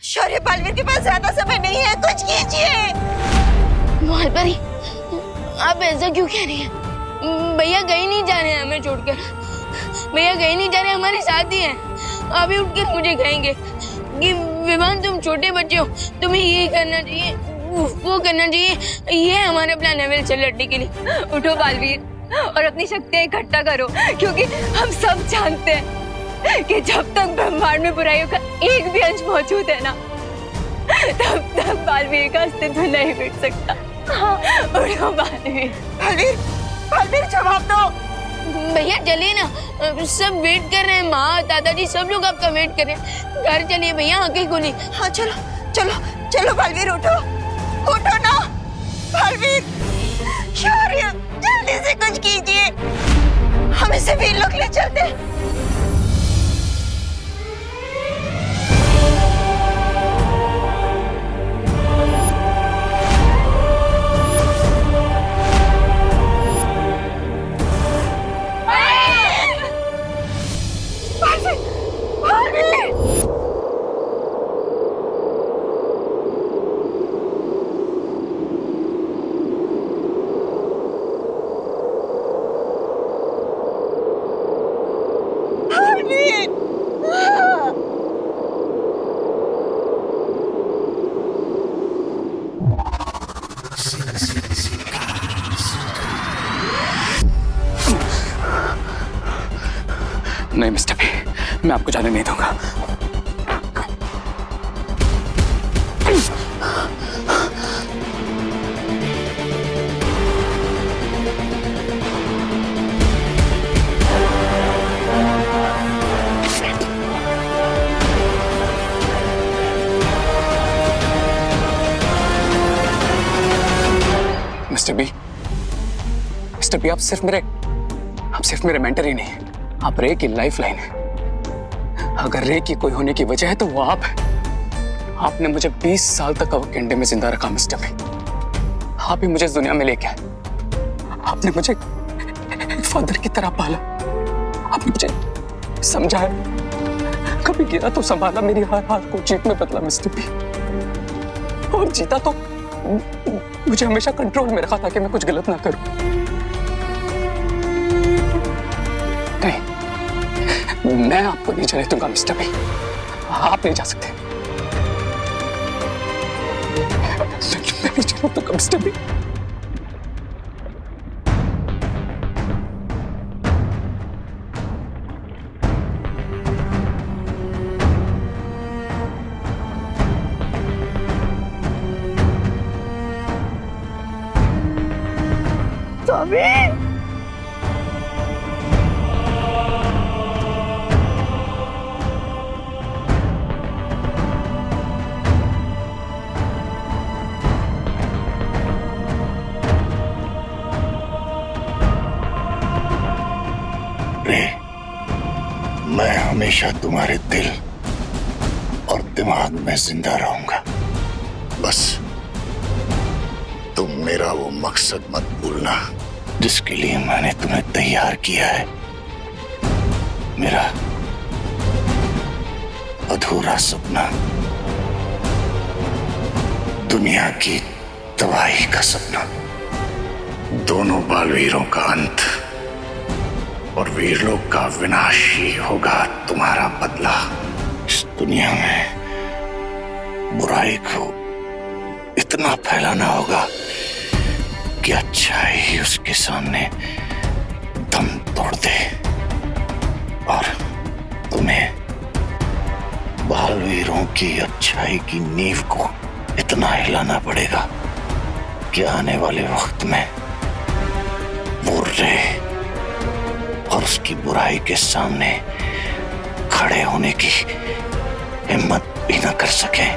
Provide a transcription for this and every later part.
शौर्य, बालवीर के पास ज्यादा समय नहीं है, कुछ कीजिए। मालपरी, आप ऐसा क्यों कह रही हैं? भैया कहीं नहीं जा रहे हैं हमें छोड़कर। भैया कहीं नहीं जा रहे, हमारे साथ ही हैं। अभी उठ के मुझे कहेंगे कि विवान तुम छोटे बच्चे हो, तुम्हें ये करना चाहिए, वो करना चाहिए। ये हमारा प्लान है वेल लड़ने के लिए। उठो बालवीर और अपनी शक्तियां इकट्ठा करो, क्योंकि हम सब जानते हैं कि जब तक ब्रह्मांड में बुराइयों का एक भी अंश मौजूद है ना, तब तक बालवीर का अस्तित्व नहीं मिट सकता। हाँ, उठो बालवीर। बालवीर, बालवीर जवाब दो। भैया चलिए ना, सब वेट कर रहे हैं। माँ, दादाजी सब लोग आपका वेट कर रहे हैं। घर चलिए भैया, आंखें खोलिए। हाँ चलो चलो चलो बालवीर, उठो उठो ना बालवीर। शौर्य, जल्दी से कुछ कीजिए, हम इसे वीर लोग ले चलते हैं। नहीं मिस्टर बी, मैं आपको जाने नहीं दूंगा। मिस्टर बी, आप सिर्फ मेरे मेंटर ही नहीं, आप रे की लाइफलाइन है। अगर रे की कोई होने की वजह है तो वो आप है। आपने मुझे 20 साल तक अवकेंडे में जिंदा रखा मिस्टर बी। आप ही मुझे इस दुनिया में लेके आए। आपने मुझे एक फादर की तरह पाला। आपने मुझे समझाया, कभी गिरा तो संभाला, मेरी हर हाथ को जीत में बदला मिस्टर बी। और जीता तो मुझे हमेशा कंट्रोल में रखा ताकि मैं कुछ गलत ना करूं। नहीं, मैं आपको नहीं जाने दूंगा मिस्टर बी। आप नहीं जा सकते। मैं नहीं जाने दूंगा मिस्टर बी। मैं हमेशा तुम्हारे दिल और दिमाग में जिंदा रहूंगा। बस तुम मेरा वो मकसद मत भूलना जिसके लिए मैंने तुम्हें तैयार किया है। मेरा अधूरा सपना, दुनिया की तबाही का सपना, दोनों बालवीरों का अंत और वीरलोक का विनाश ही होगा तुम्हारा बदला। इस दुनिया में बुराई को इतना फैलाना होगा कि अच्छाई ही उसके सामने दम तोड़ दे। और तुम्हें बालवीरों की अच्छाई की नींव को इतना हिलाना पड़ेगा कि आने वाले वक्त में वो रे और उसकी बुराई के सामने खड़े होने की हिम्मत भी न कर सके।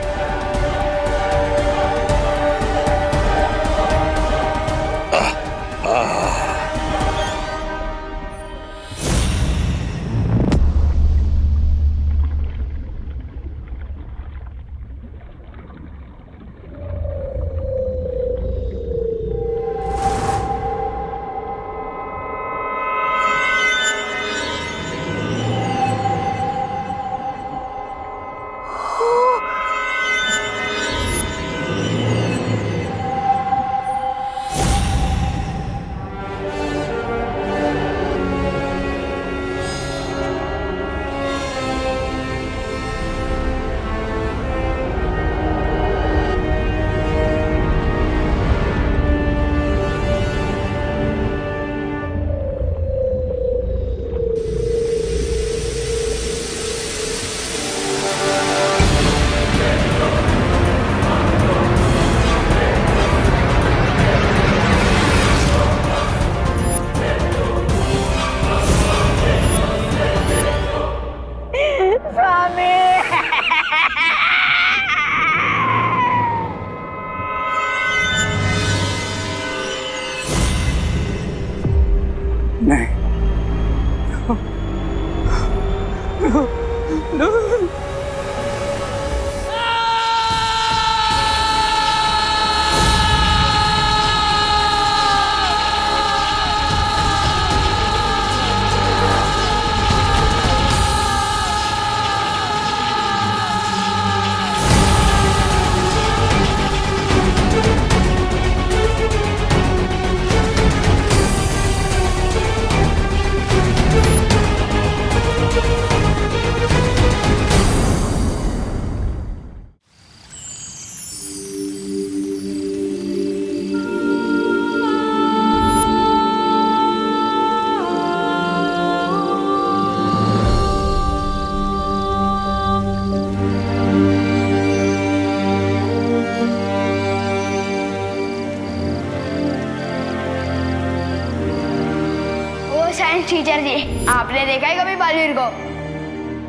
टीचर जी, आपने देखा है कभी बालवीर को?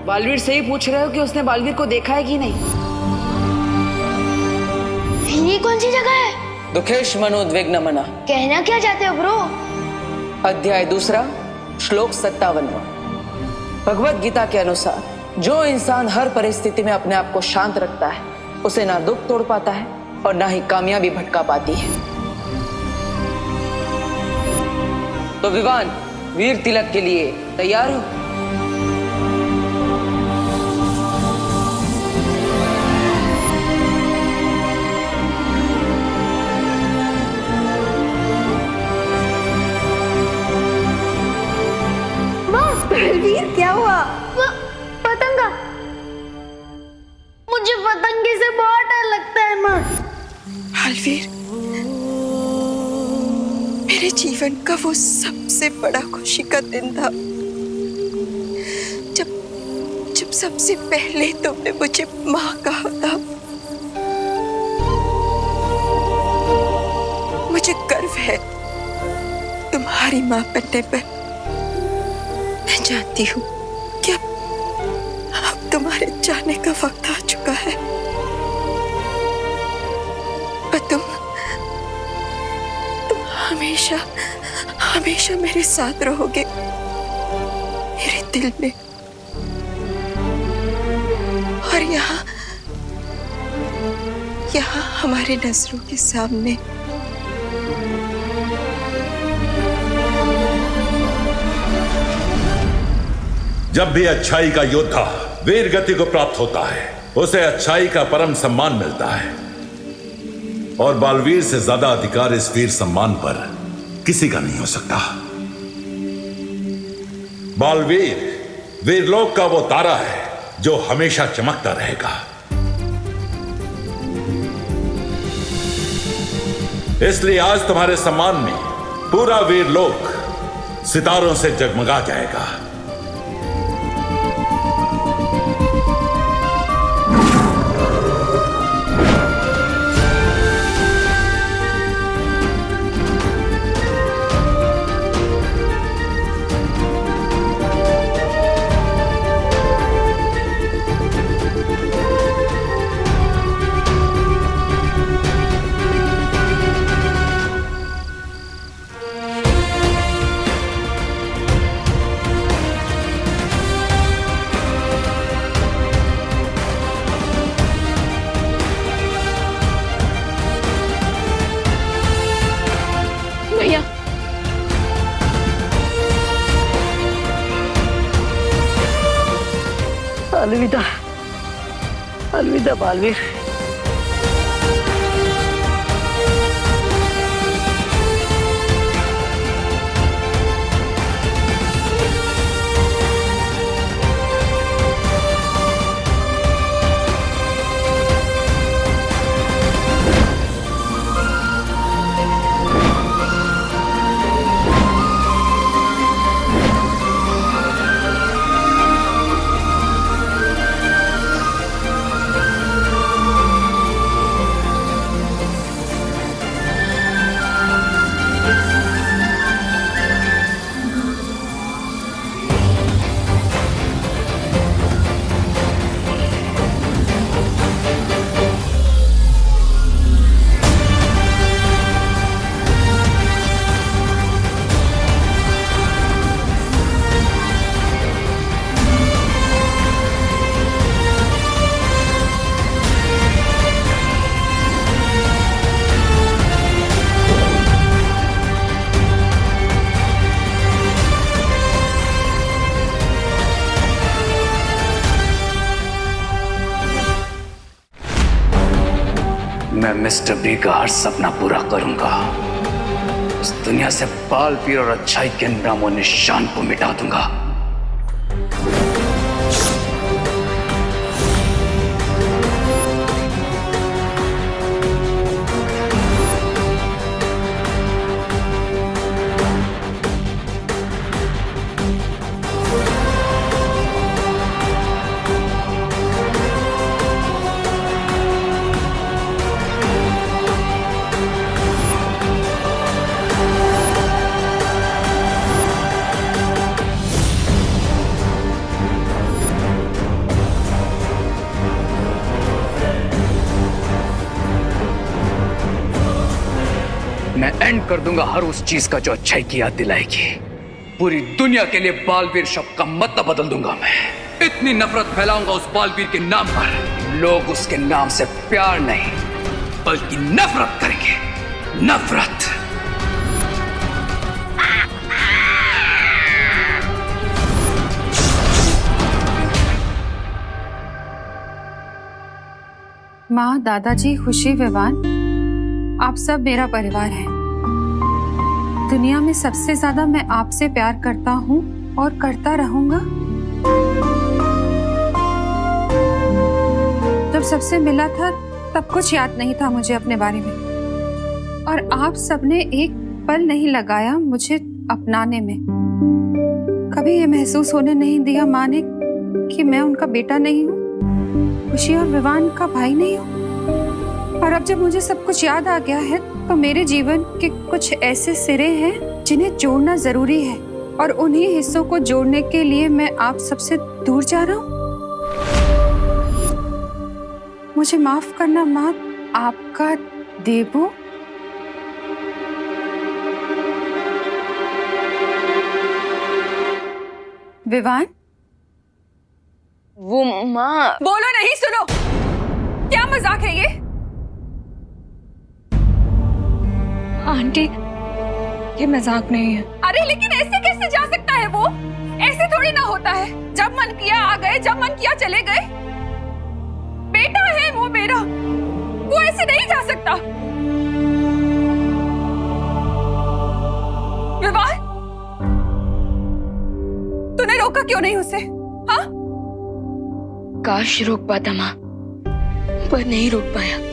बालवीर से ही पूछ रहे हो कि उसने बालवीर को देखा है कि नहीं? ये कौन सी जगह है? दुखेश मनोद्विग्न मना। कहना क्या चाहते हो ब्रो? अध्याय 2 श्लोक 57। भगवत गीता के अनुसार जो इंसान हर परिस्थिति में अपने आप को शांत रखता है उसे ना दुख तोड़ पाता है और ना ही कामयाबी भटका पाती है। तो विवान, वीर तिलक के लिए तैयार हो? बलवीर, क्या हुआ? पतंगा। मुझे पतंगे से बहुत डर लगता है माँ। बलवीर, मेरे जीवन का वो सबसे बड़ा खुशी का दिन था जब जब सबसे पहले तुमने मुझे माँ कहा था। मुझे गर्व है तुम्हारी माँ बनने पर। मैं जानती हूँ कि अब तुम्हारे जाने का वक्त आ चुका है, पर तुम हमेशा हमेशा मेरे साथ रहोगे, मेरे दिल में। और यहाँ हमारे नजरों के सामने जब भी अच्छाई का योद्धा वीर गति को प्राप्त होता है उसे अच्छाई का परम सम्मान मिलता है, और बालवीर से ज्यादा अधिकार इस वीर सम्मान पर किसी का नहीं हो सकता। बालवीर वीरलोक का वो तारा है जो हमेशा चमकता रहेगा। इसलिए आज तुम्हारे सम्मान में पूरा वीरलोक सितारों से जगमगा जाएगा। भैया, अलविदा, अलविदा बालवीर। मैं मिस्टर बी का हर सपना पूरा करूंगा। इस दुनिया से बालवीर और अच्छाई के नामो निशान को मिटा दूंगा। मैं एंड कर दूंगा हर उस चीज का जो अच्छाई की याद दिलाएगी। पूरी दुनिया के लिए बालवीर शब्द का मतलब बदल दूंगा मैं। इतनी नफरत फैलाऊंगा उस बालवीर के नाम पर, लोग उसके नाम से प्यार नहीं बल्कि नफरत करेंगे। नफरत। माँ, दादाजी, खुशी, विवान, आप सब मेरा परिवार है। दुनिया में सबसे ज्यादा मैं आपसे प्यार करता हूँ और करता रहूंगा। जब सबसे मिला था तब कुछ याद नहीं था मुझे अपने बारे में, और आप सबने एक पल नहीं लगाया मुझे अपनाने में। कभी ये महसूस होने नहीं दिया माँ ने कि मैं उनका बेटा नहीं हूँ, खुशी और विवान का भाई नहीं हूँ। और अब जब मुझे सब कुछ याद आ गया है तो मेरे जीवन के कुछ ऐसे सिरे हैं जिन्हें जोड़ना जरूरी है, और उन्हीं हिस्सों को जोड़ने के लिए मैं आप सबसे दूर जा रहा हूँ। मुझे माफ करना माँ, आपका देबू। विवान, वो माँ। बोलो नहीं, सुनो। क्या मजाक है ये? आंटी, ये मजाक नहीं है। अरे लेकिन ऐसे कैसे जा सकता है वो? ऐसे थोड़ी ना होता है। जब मन किया आ गए, जब मन किया चले गए। बेटा है वो मेरा, वो ऐसे नहीं जा सकता। विवाह, तूने रोका क्यों नहीं उसे? हाँ? काश रोक पाता माँ, पर नहीं रोक पाया।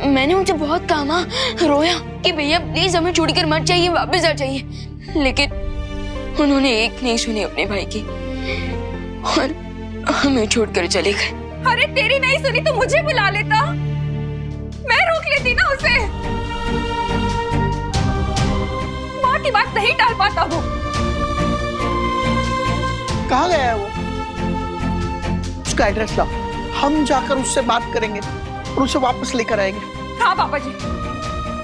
मैंने उनसे बहुत कहा माँ, रोया कि भैया प्लीज हमें छोड़कर मत जाइए, वापस आ जाइए, लेकिन उन्होंने एक नहीं सुनी अपने भाई की और हमें छोड़कर चले गए। अरे तेरी नहीं सुनी तो मुझे बुला लेता, मैं रोक लेती ना उसे। माँ की बात नहीं टाल पाता वो। कहाँ गया है वो? उसका एड्रेस लाओ, हम जाकर उससे बात करेंगे और उसे वापस लेकर आएंगे। हाँ पापा जी,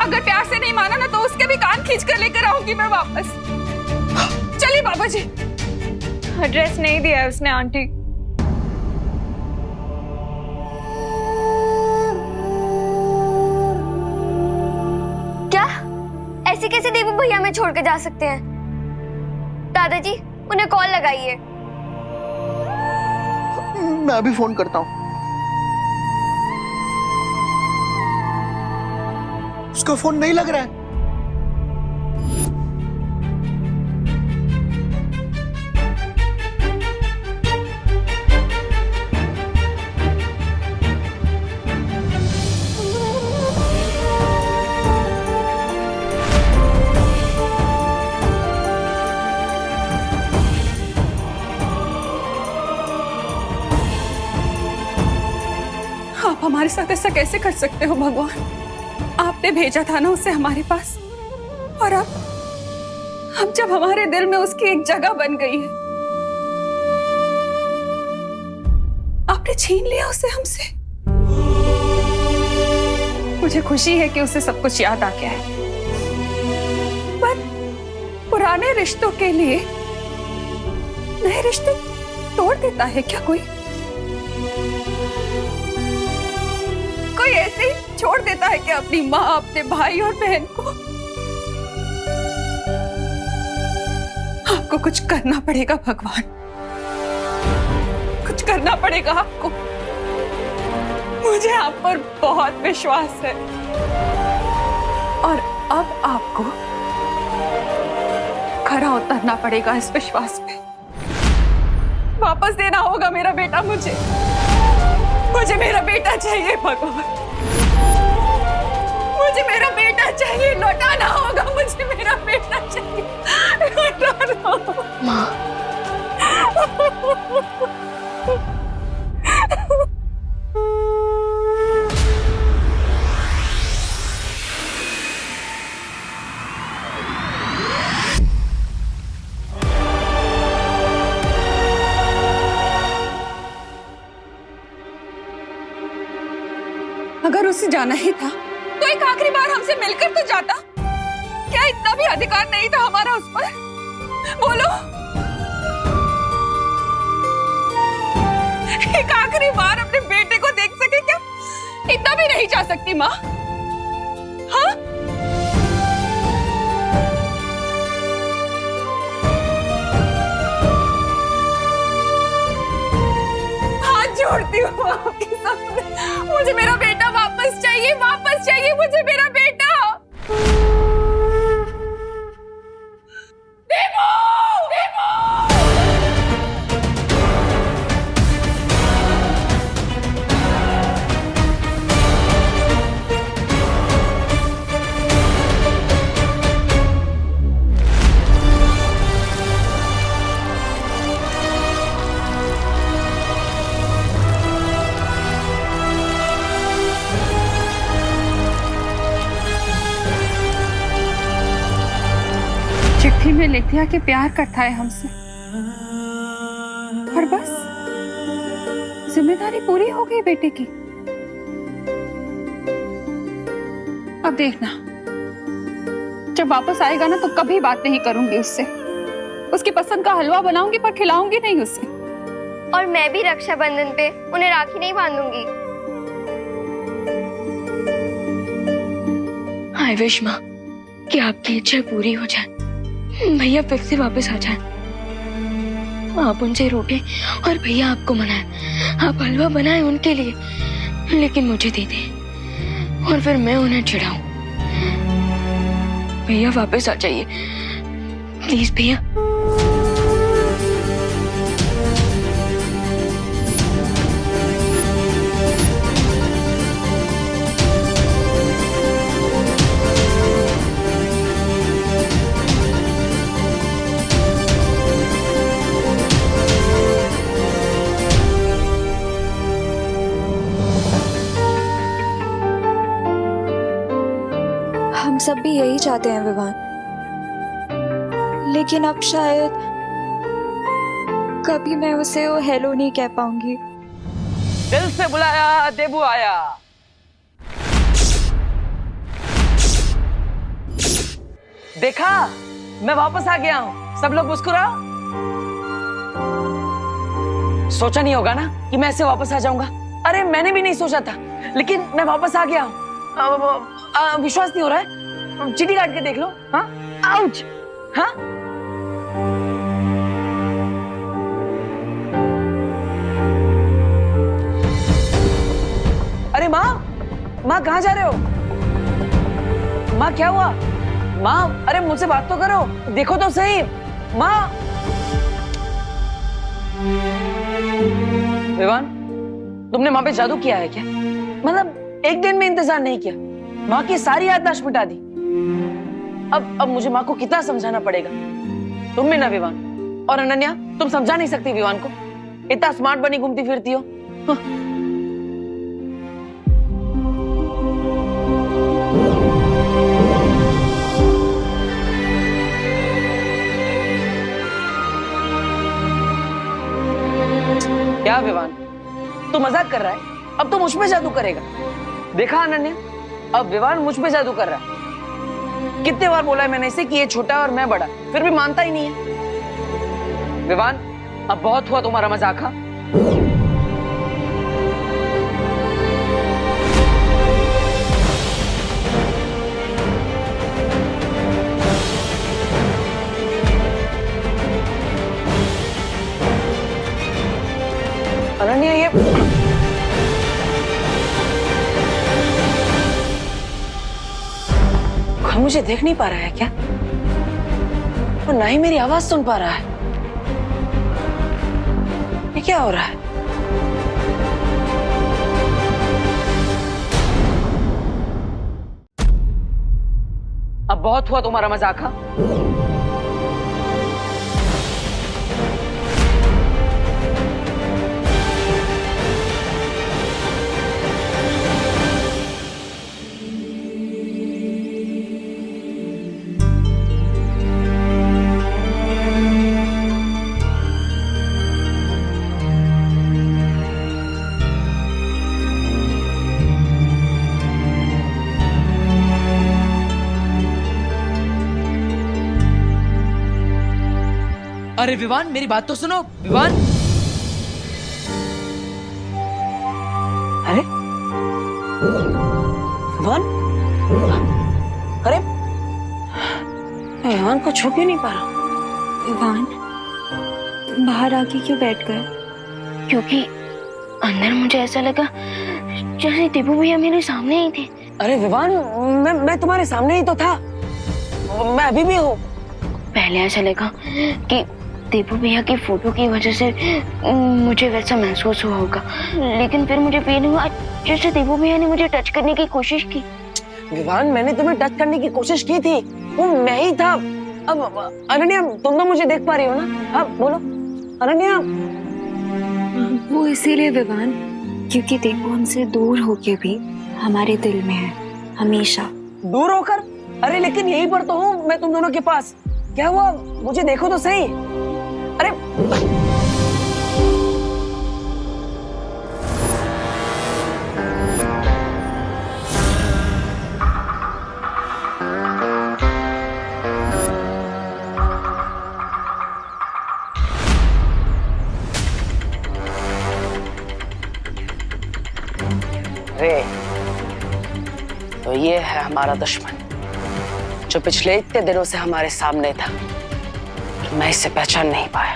अगर प्यार से नहीं माना ना तो उसके भी कान खींच कर लेकर आऊंगी मैं वापस। चलिए पापा जी। एड्रेस नहीं दिया है उसने आंटी। क्या? ऐसे कैसे देबू भैया हमें छोड़ के जा सकते हैं? दादाजी, उन्हें कॉल लगाइए। मैं अभी फोन करता हूँ। उसका फोन नहीं लग रहा है। आप हमारे साथ ऐसा कैसे कर सकते हो भगवान? आपने भेजा था ना उसे हमारे पास, और अब जब हमारे दिल में उसकी एक जगह बन गई है, आपने छीन लिया उसे हमसे। मुझे खुशी है कि उसे सब कुछ याद आ गया है, पर पुराने रिश्तों के लिए नए रिश्ते तोड़ देता है क्या कोई? कोई ऐसे ही छोड़ देता है कि अपनी माँ, अपने भाई और बहन को? आपको कुछ करना पड़ेगा भगवान, कुछ करना पड़ेगा आपको। मुझे आप पर बहुत विश्वास है, और अब आपको खरा उतरना पड़ेगा इस विश्वास पे। वापस देना होगा मेरा बेटा मुझे। मुझे मेरा बेटा चाहिए भगवान, मुझे मेरा बेटा चाहिए। लौटाना होगा मुझे मेरा बेटा चाहिए, लौटाना होगा। माँ, अगर उसे जाना ही था तो एक आखिरी बार हमसे मिलकर तो जाता। क्या इतना भी अधिकार नहीं था हमारा उस पर? बोलो, एक आखिरी बार अपने बेटे को देख सके क्या? इतना भी नहीं चाह सकती माँ? हाँ, हाथ जोड़ती हूँ आपके सामने, मुझे मेरा बेटा वापस चाहिए, वापस चाहिए मुझे मेरा बेटा। देवो! देवो! चिट्ठी में लिख दिया कि प्यार करता है हमसे, और बस जिम्मेदारी पूरी हो गई बेटे की। अब देखना, जब वापस आएगा ना तो कभी बात नहीं करूंगी उससे। उसकी पसंद का हलवा बनाऊंगी पर खिलाऊंगी नहीं उसे। और मैं भी रक्षाबंधन पे उन्हें राखी नहीं बांधूंगी। आई विश माँ कि आपकी इच्छा पूरी हो जाए, भैया फिर से वापस आ जाए। आप उनसे रूठे और भैया आपको मनाए, आप हलवा बनाए उनके लिए, लेकिन मुझे दे दे और फिर मैं उन्हें चिढ़ाऊं। भैया वापस आ जाइए प्लीज भैया। हम सब भी यही चाहते हैं विवान, लेकिन अब शायद कभी मैं उसे वो हेलो नहीं कह पाऊंगी। दिल से बुलाया देबू आया। देखा, मैं वापस आ गया हूँ, सब लोग मुस्कुराओ। सोचा नहीं होगा ना कि मैं ऐसे वापस आ जाऊंगा। अरे मैंने भी नहीं सोचा था, लेकिन मैं वापस आ गया हूँ। विश्वास नहीं हो रहा है? चिट्ठी काट के देख लो। हाँ, आउच। हाँ, अरे माँ, माँ कहाँ जा रहे हो? माँ क्या हुआ? माँ, अरे मुझसे बात तो करो, देखो तो सही। माँ, विवान, तुमने माँ पे जादू किया है क्या? मतलब एक दिन में इंतजार नहीं किया, माँ की सारी याददाश्त मिटा दी। अब मुझे माँ को कितना समझाना पड़ेगा? तुम भी ना विवान, और अनन्या, तुम समझा नहीं सकती विवान को, इतना स्मार्ट बनी घूमती फिरती हो। क्या विवान, तू मजाक कर रहा है? अब तो मुझ पे जादू करेगा। देखा अनन्या, अब विवान मुझ पे जादू कर रहा है। कितने बार बोला है मैंने इसे कि ये छोटा और मैं बड़ा, फिर भी मानता ही नहीं है। विवान, अब बहुत हुआ तुम्हारा मजाक। हाँ, अनन्या, ये मुझे देख नहीं पा रहा है क्या? और ना ही मेरी आवाज सुन पा रहा है। ये क्या हो रहा है? अब बहुत हुआ तुम्हारा मजाक। हाँ, अरे विवान, मेरी बात तो सुनो। विवान, अरे विवान, अरे विवान को छू क्यों नहीं पा रहा? विवान, तुम बाहर आके क्यों बैठ गए? क्योंकि अंदर मुझे ऐसा लगा जैसे दीपू भैया मेरे सामने ही थे। अरे विवान, मैं तुम्हारे सामने ही तो था, मैं अभी भी हूँ। पहले ऐसा लगा कि दीपू भैया की फोटो की वजह से मुझे वैसा महसूस हुआ होगा, लेकिन फिर मुझे फील हुआ जैसे दीपू भैया ने मुझे टच करने की कोशिश की। विवान, मैंने तुम्हें टच करने की कोशिश की थी, वो मैं ही था। अब अनन्या, तुम तो मुझे देख पा रही हो ना? हाँ बोलो अनन्या। वो इसीलिए विवान, क्योंकि दीपू हमसे दूर होके भी हमारे दिल में है, हमेशा। दूर होकर? अरे लेकिन यहीं पर तो हूँ मैं तुम दोनों के पास। क्या हुआ, मुझे देखो तो सही। अरे तो ये है हमारा दुश्मन, जो पिछले इतने दिनों से हमारे सामने था। मैं इसे पहचान नहीं पाया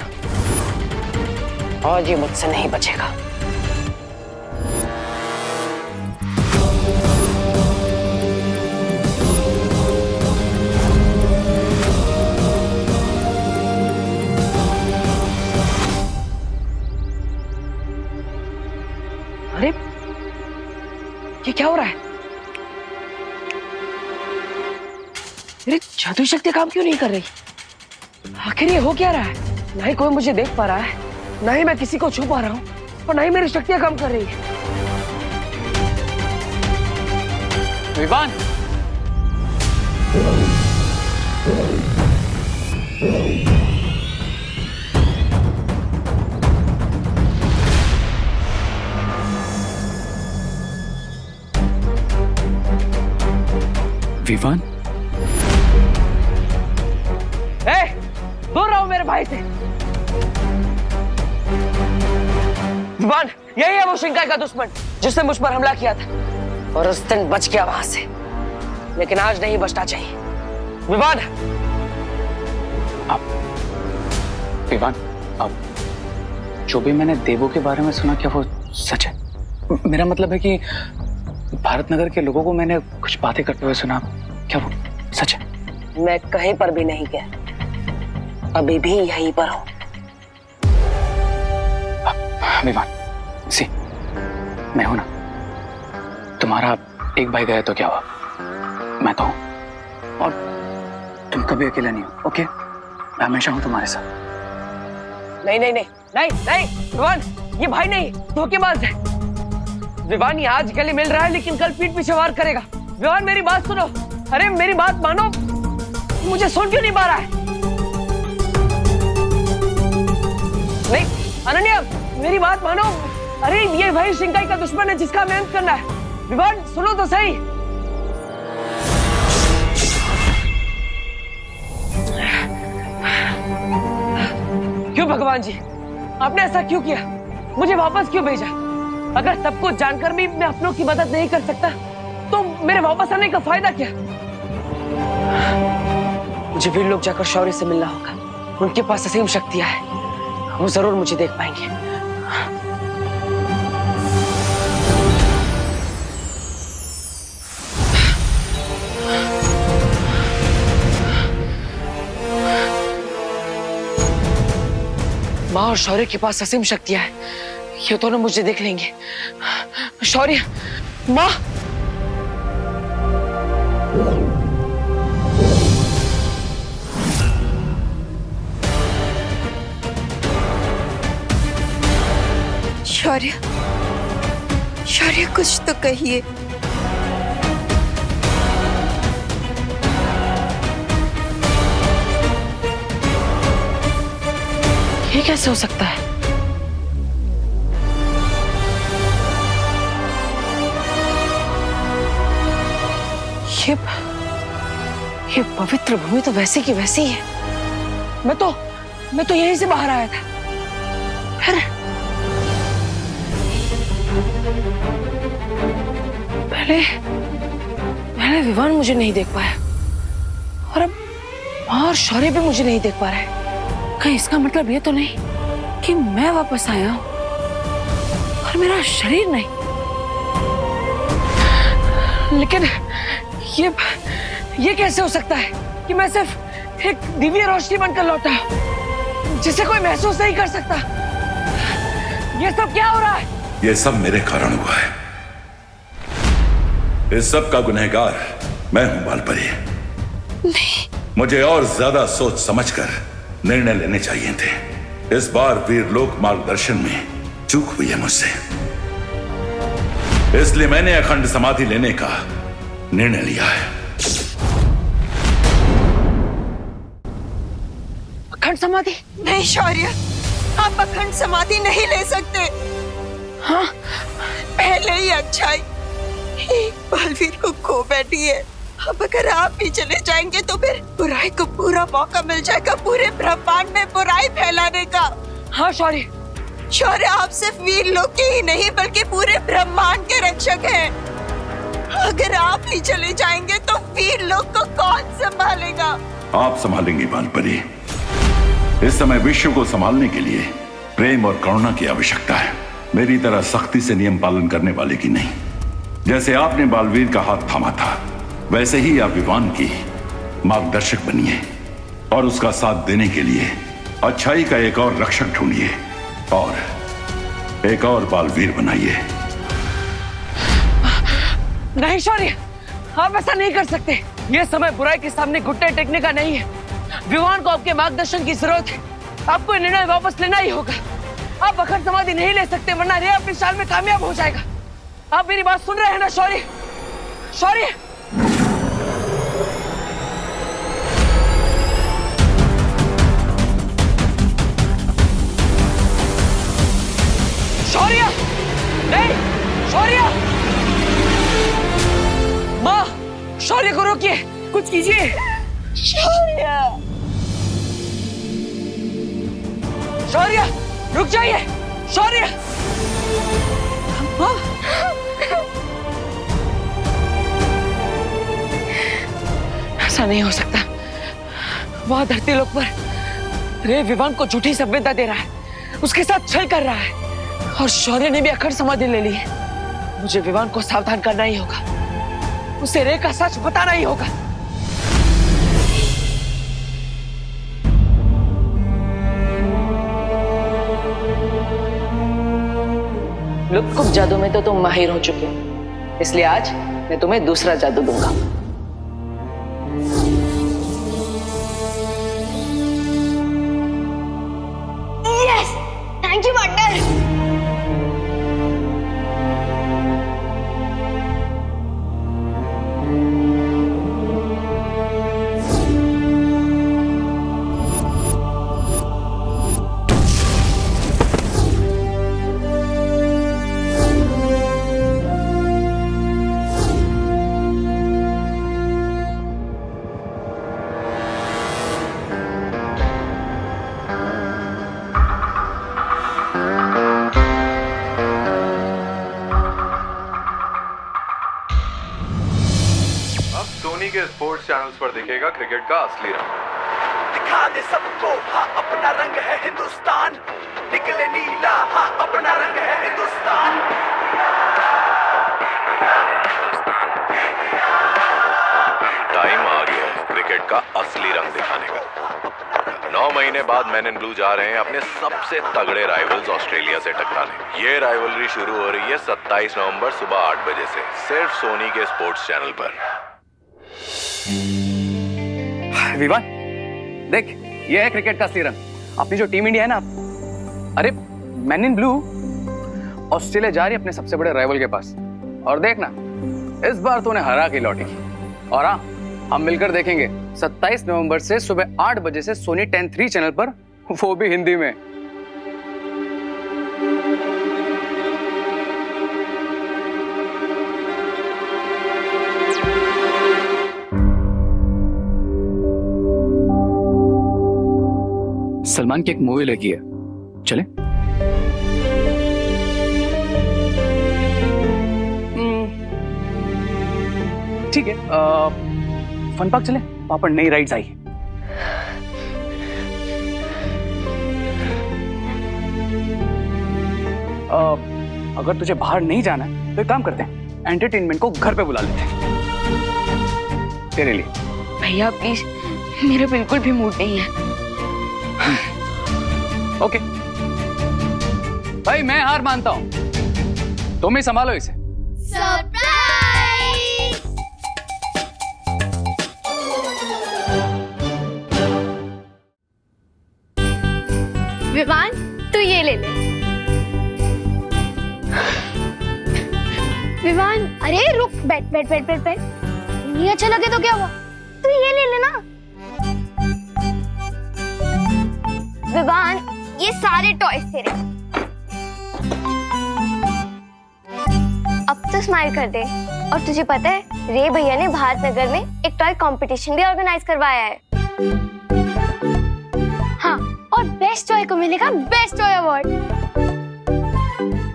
और ये मुझसे नहीं बचेगा। अरे ये क्या हो रहा है? मेरी जादुई शक्ति काम क्यों नहीं कर रही? आखिर ये हो क्या रहा है? ना ही कोई मुझे देख पा रहा है, ना ही मैं किसी को छू पा रहा हूँ, और ना ही मेरी शक्तियां काम कर रही है। विवान, विवान, दूर रहो मेरे भाई से। विवान, यही है वो शिंकाई का दुश्मन जिसने मुझ पर हमला किया था, और उस दिन बच गया वहां से, लेकिन आज नहीं बचना चाहिए। विवान, विवान, अब जो भी मैंने देवों के बारे में सुना, क्या वो सच है? मेरा मतलब है कि भारत नगर के लोगों को मैंने कुछ बातें करते हुए सुना, क्या वो सच है? मैं कहीं पर भी नहीं गया, अभी भी यहीं पर हूं। विवान, सी, मैं हूं ना। तुम्हारा एक भाई गया तो क्या हुआ, मैं तो हूं, और तुम कभी अकेला नहीं हो। ओके, मैं हमेशा हूं तुम्हारे साथ। नहीं नहीं नहीं नहीं नहीं विवान, ये भाई नहीं, धोखेबाज है। विवान, ये आज गले मिल रहा है लेकिन कल पीठ पीछे वार करेगा। विवान, मेरी बात सुनो। अरे मेरी बात मानो, मुझे सुन क्यों नहीं पा रहा है? नहीं अनन्या, मेरी बात मानो। अरे ये भाई शिंकाई का दुश्मन है जिसका हमें अंत करना है। विवान, सुनो तो सही। क्यों भगवान जी, आपने ऐसा क्यों किया? मुझे वापस क्यों भेजा? अगर सब कुछ जानकर भी मैं अपनों की मदद नहीं कर सकता, तो मेरे वापस आने का फायदा क्या? मुझे वीर लोग जाकर शौर्य से मिलना होगा। उनके पास असीम शक्तियां हैं, वो जरूर मुझे देख पाएंगे। माँ और शौर्य के पास असीम शक्तियां हैं, ये दोनों मुझे देख लेंगे। शौर्य, माँ, शौर्य, शौर्य, कुछ तो कहिए। ये कैसे हो सकता है? ये पवित्र भूमि तो वैसी की वैसी ही है। मैं तो यहीं से बाहर आया था। फिर पहले विवान मुझे नहीं देख पाया और अब और शौर्य भी मुझे नहीं देख पा रहा है। कहीं इसका मतलब ये तो नहीं कि मैं वापस आया हूं और मेरा शरीर नहीं। लेकिन ये कैसे हो सकता है कि मैं सिर्फ एक दिव्य रोशनी बनकर लौटा जिसे कोई महसूस नहीं कर सकता। ये सब क्या हो रहा है? ये सब मेरे कारण हुआ है। इस सब का गुनहगार मैं हूं बालपरी। नहीं, मुझे और ज्यादा सोच समझकर निर्णय लेने चाहिए थे। इस बार वीरलोक मार्गदर्शन में चूक हुई है मुझसे, इसलिए मैंने अखंड समाधि लेने का निर्णय लिया है। अखंड समाधि? नहीं शौर्य, आप अखंड समाधि नहीं ले सकते। हाँ, पहले ही अच्छाई बलवीर को खो बैठी है। अब अगर आप भी चले जाएंगे तो फिर बुराई को पूरा मौका मिल जाएगा पूरे ब्रह्मांड में बुराई फैलाने का। हाँ शौर्य, शौर्य आप सिर्फ वीरलोक के ही नहीं बल्कि पूरे ब्रह्मांड के रक्षक हैं। अगर आप ही चले जाएंगे तो वीरलोक को कौन संभालेगा? आप संभालेंगे बालपरी। इस समय विश्व को संभालने के लिए प्रेम और करुणा की आवश्यकता है, मेरी तरह सख्ती से नियम पालन करने वाले की नहीं। जैसे आपने बालवीर का हाथ थामा था, वैसे ही आप विवान की मार्गदर्शक बनिए और उसका साथ देने के लिए अच्छाई का एक और रक्षक ढूंढिए और एक और बालवीर बनाइए। नहीं शौर्य, आप ऐसा नहीं कर सकते। यह समय बुराई के सामने घुटने टेकने का नहीं है। विवान को आपके मार्गदर्शन की जरूरत है। आपको निर्णय वापस लेना ही होगा। आप अखंड समाधि नहीं ले सकते वरना रे अपनी चाल में कामयाब हो जाएगा। आप मेरी बात सुन रहे हैं ना शौर्य? शौर्य, शौर्य, नहीं शौर्य, माँ, शौर्य को रोकिए, कुछ कीजिए। शौर्य, शौर्य, रुक जाइए। शौर्य, माँ, ऐसा नहीं हो सकता। वहां धरती लोक पर रे विवान को झूठी संवेदना दे रहा है, उसके साथ छल कर रहा है और शौर्य ने भी अखंड समाधि ले ली है। मुझे विवान को सावधान करना ही होगा, उसे रे का सच बताना ही होगा। लुक्कुप जादू में तो तुम माहिर हो चुके हो, इसलिए आज मैं तुम्हें दूसरा जादू दूंगा। Yes, thank you partner. Sony के स्पोर्ट्स चैनल्स पर दिखेगा क्रिकेट का असली रंग। दिखा दे सबको हाँ अपना रंग है हिंदुस्तान, निकले नीला हाँ अपना रंग है हिंदुस्तान। टाइम आ गया है क्रिकेट का असली रंग दिखाने का। 9 महीने बाद मैन इन ब्लू जा रहे हैं अपने सबसे तगड़े राइवल्स ऑस्ट्रेलिया से टकराने। ये राइवलरी शुरू हो रही है 27 नवंबर सुबह 8 बजे से सिर्फ सोनी के स्पोर्ट्स चैनल पर। विवान, देख, ये है क्रिकेट का असली रंग। अपनी जो टीम इंडिया है ना, अरे मैन इन ब्लू ऑस्ट्रेलिया जा रही है अपने सबसे बड़े राइवल के पास। और देखना, इस बार तो उन्हें हरा के लौटेगी। और हाँ, हम मिलकर देखेंगे 27 नवंबर से सुबह 8 बजे से सोनी 10-3 चैनल पर, वो भी हिंदी में। सलमान की एक मूवी लगी है, चले? ठीक है, फन पार्क चले, वहां पर नई राइड्स आई है। अगर तुझे बाहर नहीं जाना है तो एक काम करते हैं, एंटरटेनमेंट को घर पे बुला लेते हैं तेरे लिए। भैया प्लीज, मेरा बिल्कुल भी मूड नहीं है। ओके भाई, मैं हार मानता हूं, तुम ही संभालो इसे। सरप्राइज! विवान, तू ये ले ले। विवान, अरे रुक, बैठ बैठ बैठ बैठ बैठ। नहीं अच्छा लगे तो क्या हुआ, तू ये ले लेना। विवान, ये सारे टॉयज तेरे। अब तो स्माइल कर दे। और तुझे पता है, रे भैया ने भारत नगर में एक टॉय कंपटीशन भी ऑर्गेनाइज करवाया है। हाँ, और बेस्ट टॉय को मिलेगा बेस्ट टॉय अवार्ड।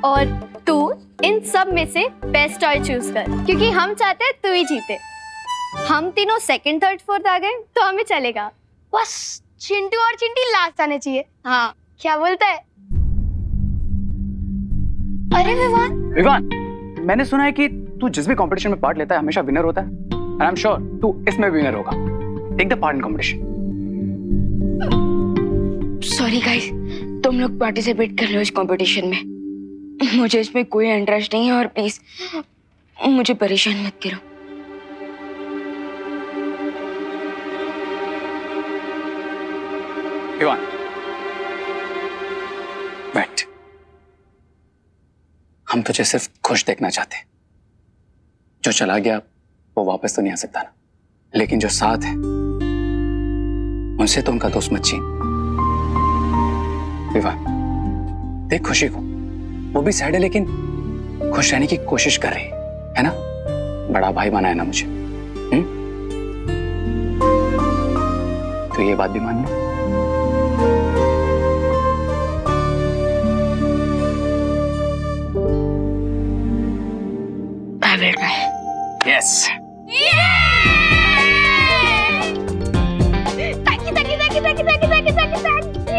और तू इन सब में से बेस्ट टॉय चूज कर, क्योंकि हम चाहते हैं तू ही जीते। हम तीनों सेकंड, थर्ड, फोर्थ आ गए तो हमें चलेगा। बस चिंटू और चिंटी लास्ट आने चाहिए। हाँ, क्या बोलता है? अरे विवान, विवान, मैंने सुना है कि तू जिस भी कंपटीशन में पार्ट लेता है हमेशा विनर होता है। आई एम श्योर तू इसमें विनर होगा। Take the part in competition. Sorry guys, तुम लोग पार्टिसिपेट कर लो इस कंपटीशन में। मुझे इसमें कोई इंटरेस्ट नहीं है और प्लीज मुझे परेशान मत करो। विवान, बैठ। हम तुझे सिर्फ खुश देखना चाहते हैं। जो चला गया वो वापस तो नहीं आ सकता ना, लेकिन जो साथ है उनसे तो उनका दोस्त मत छीन। विवान, देख खुशी को, वो भी सैड है लेकिन खुश रहने की कोशिश कर रही है ना। बड़ा भाई बना है ना मुझे। तो ये बात भी मान लो। I will try. Yes. Thank you, thank you, thank you, thank you, thank you, thank you, thank you, thank you.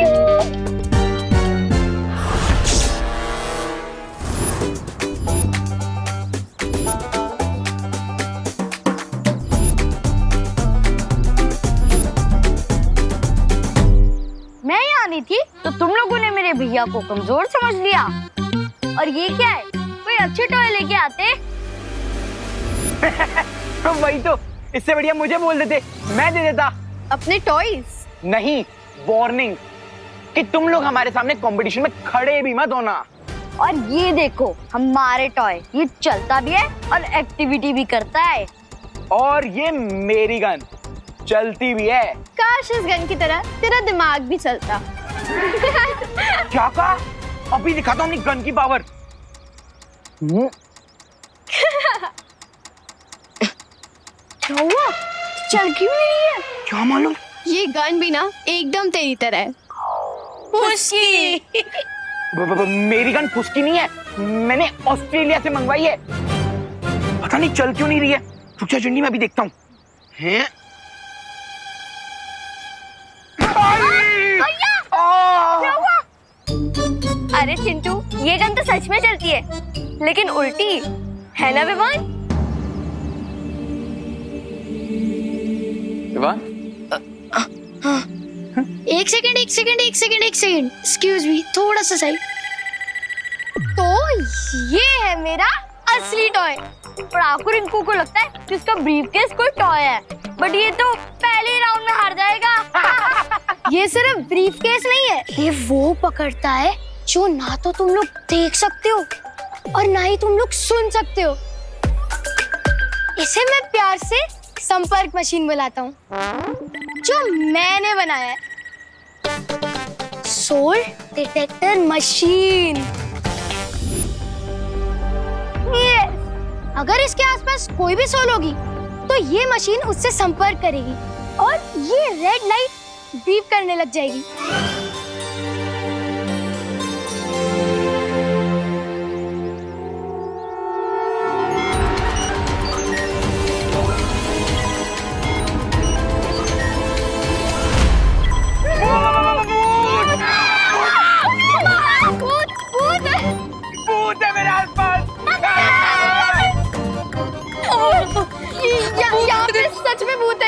मैं यहाँ नहीं थी तो तुम लोगों ने मेरे भैया को कमजोर समझ लिया। और ये क्या है, कोई अच्छे टॉय लेके आते। वही तो, इससे बढ़िया मुझे बोल देते, मैं दे देता अपने टॉयज। नहीं, वार्निंग कि तुम लोग हमारे सामने कंपटीशन में खड़े भी मत होना। और ये देखो हमारे टॉय, ये चलता भी है और एक्टिविटी भी करता है। और ये मेरी गन चलती भी है। काश इस गन की तरह तेरा दिमाग भी चलता। क्या कहा? अभी दिखाता हूँ अपनी गन की पावर। क्या हुआ? चल क्यों नहीं है? क्या मालूम? ये गन भी ना एकदम तेरी तरह है। मेरी गन फुसकी नहीं है, मैंने ऑस्ट्रेलिया से मंगवाई है। पता नहीं चल क्यों नहीं रही है। रुक जा चिंटी, मैं अभी देखता हूँ। हैं? क्या हुआ? अरे चिंटू, ये गन तो सच में चलती है, लेकिन उल्टी है ना विवान? विवान, एक सेकंड एक्सक्यूज मी, थोड़ा सा सही। तो ये है मेरा असली टॉय। पर आपको रिंकू को लगता है कि उसका ब्रीफकेस कोई टॉय है, बट ये तो पहले राउंड में हार जाएगा। ये सिर्फ ब्रीफकेस नहीं है, ये वो पकड़ता है जो ना तो तुम लोग देख सकते हो और ना ही तुम लोग सुन सकते हो। इसे मैं प्यार से संपर्क मशीन बुलाता हूँ, जो मैंने बनाया है। Soul detector machine. अगर इसके आसपास कोई भी सोल होगी तो ये मशीन उससे संपर्क करेगी और ये रेड लाइट बीप करने लग जाएगी।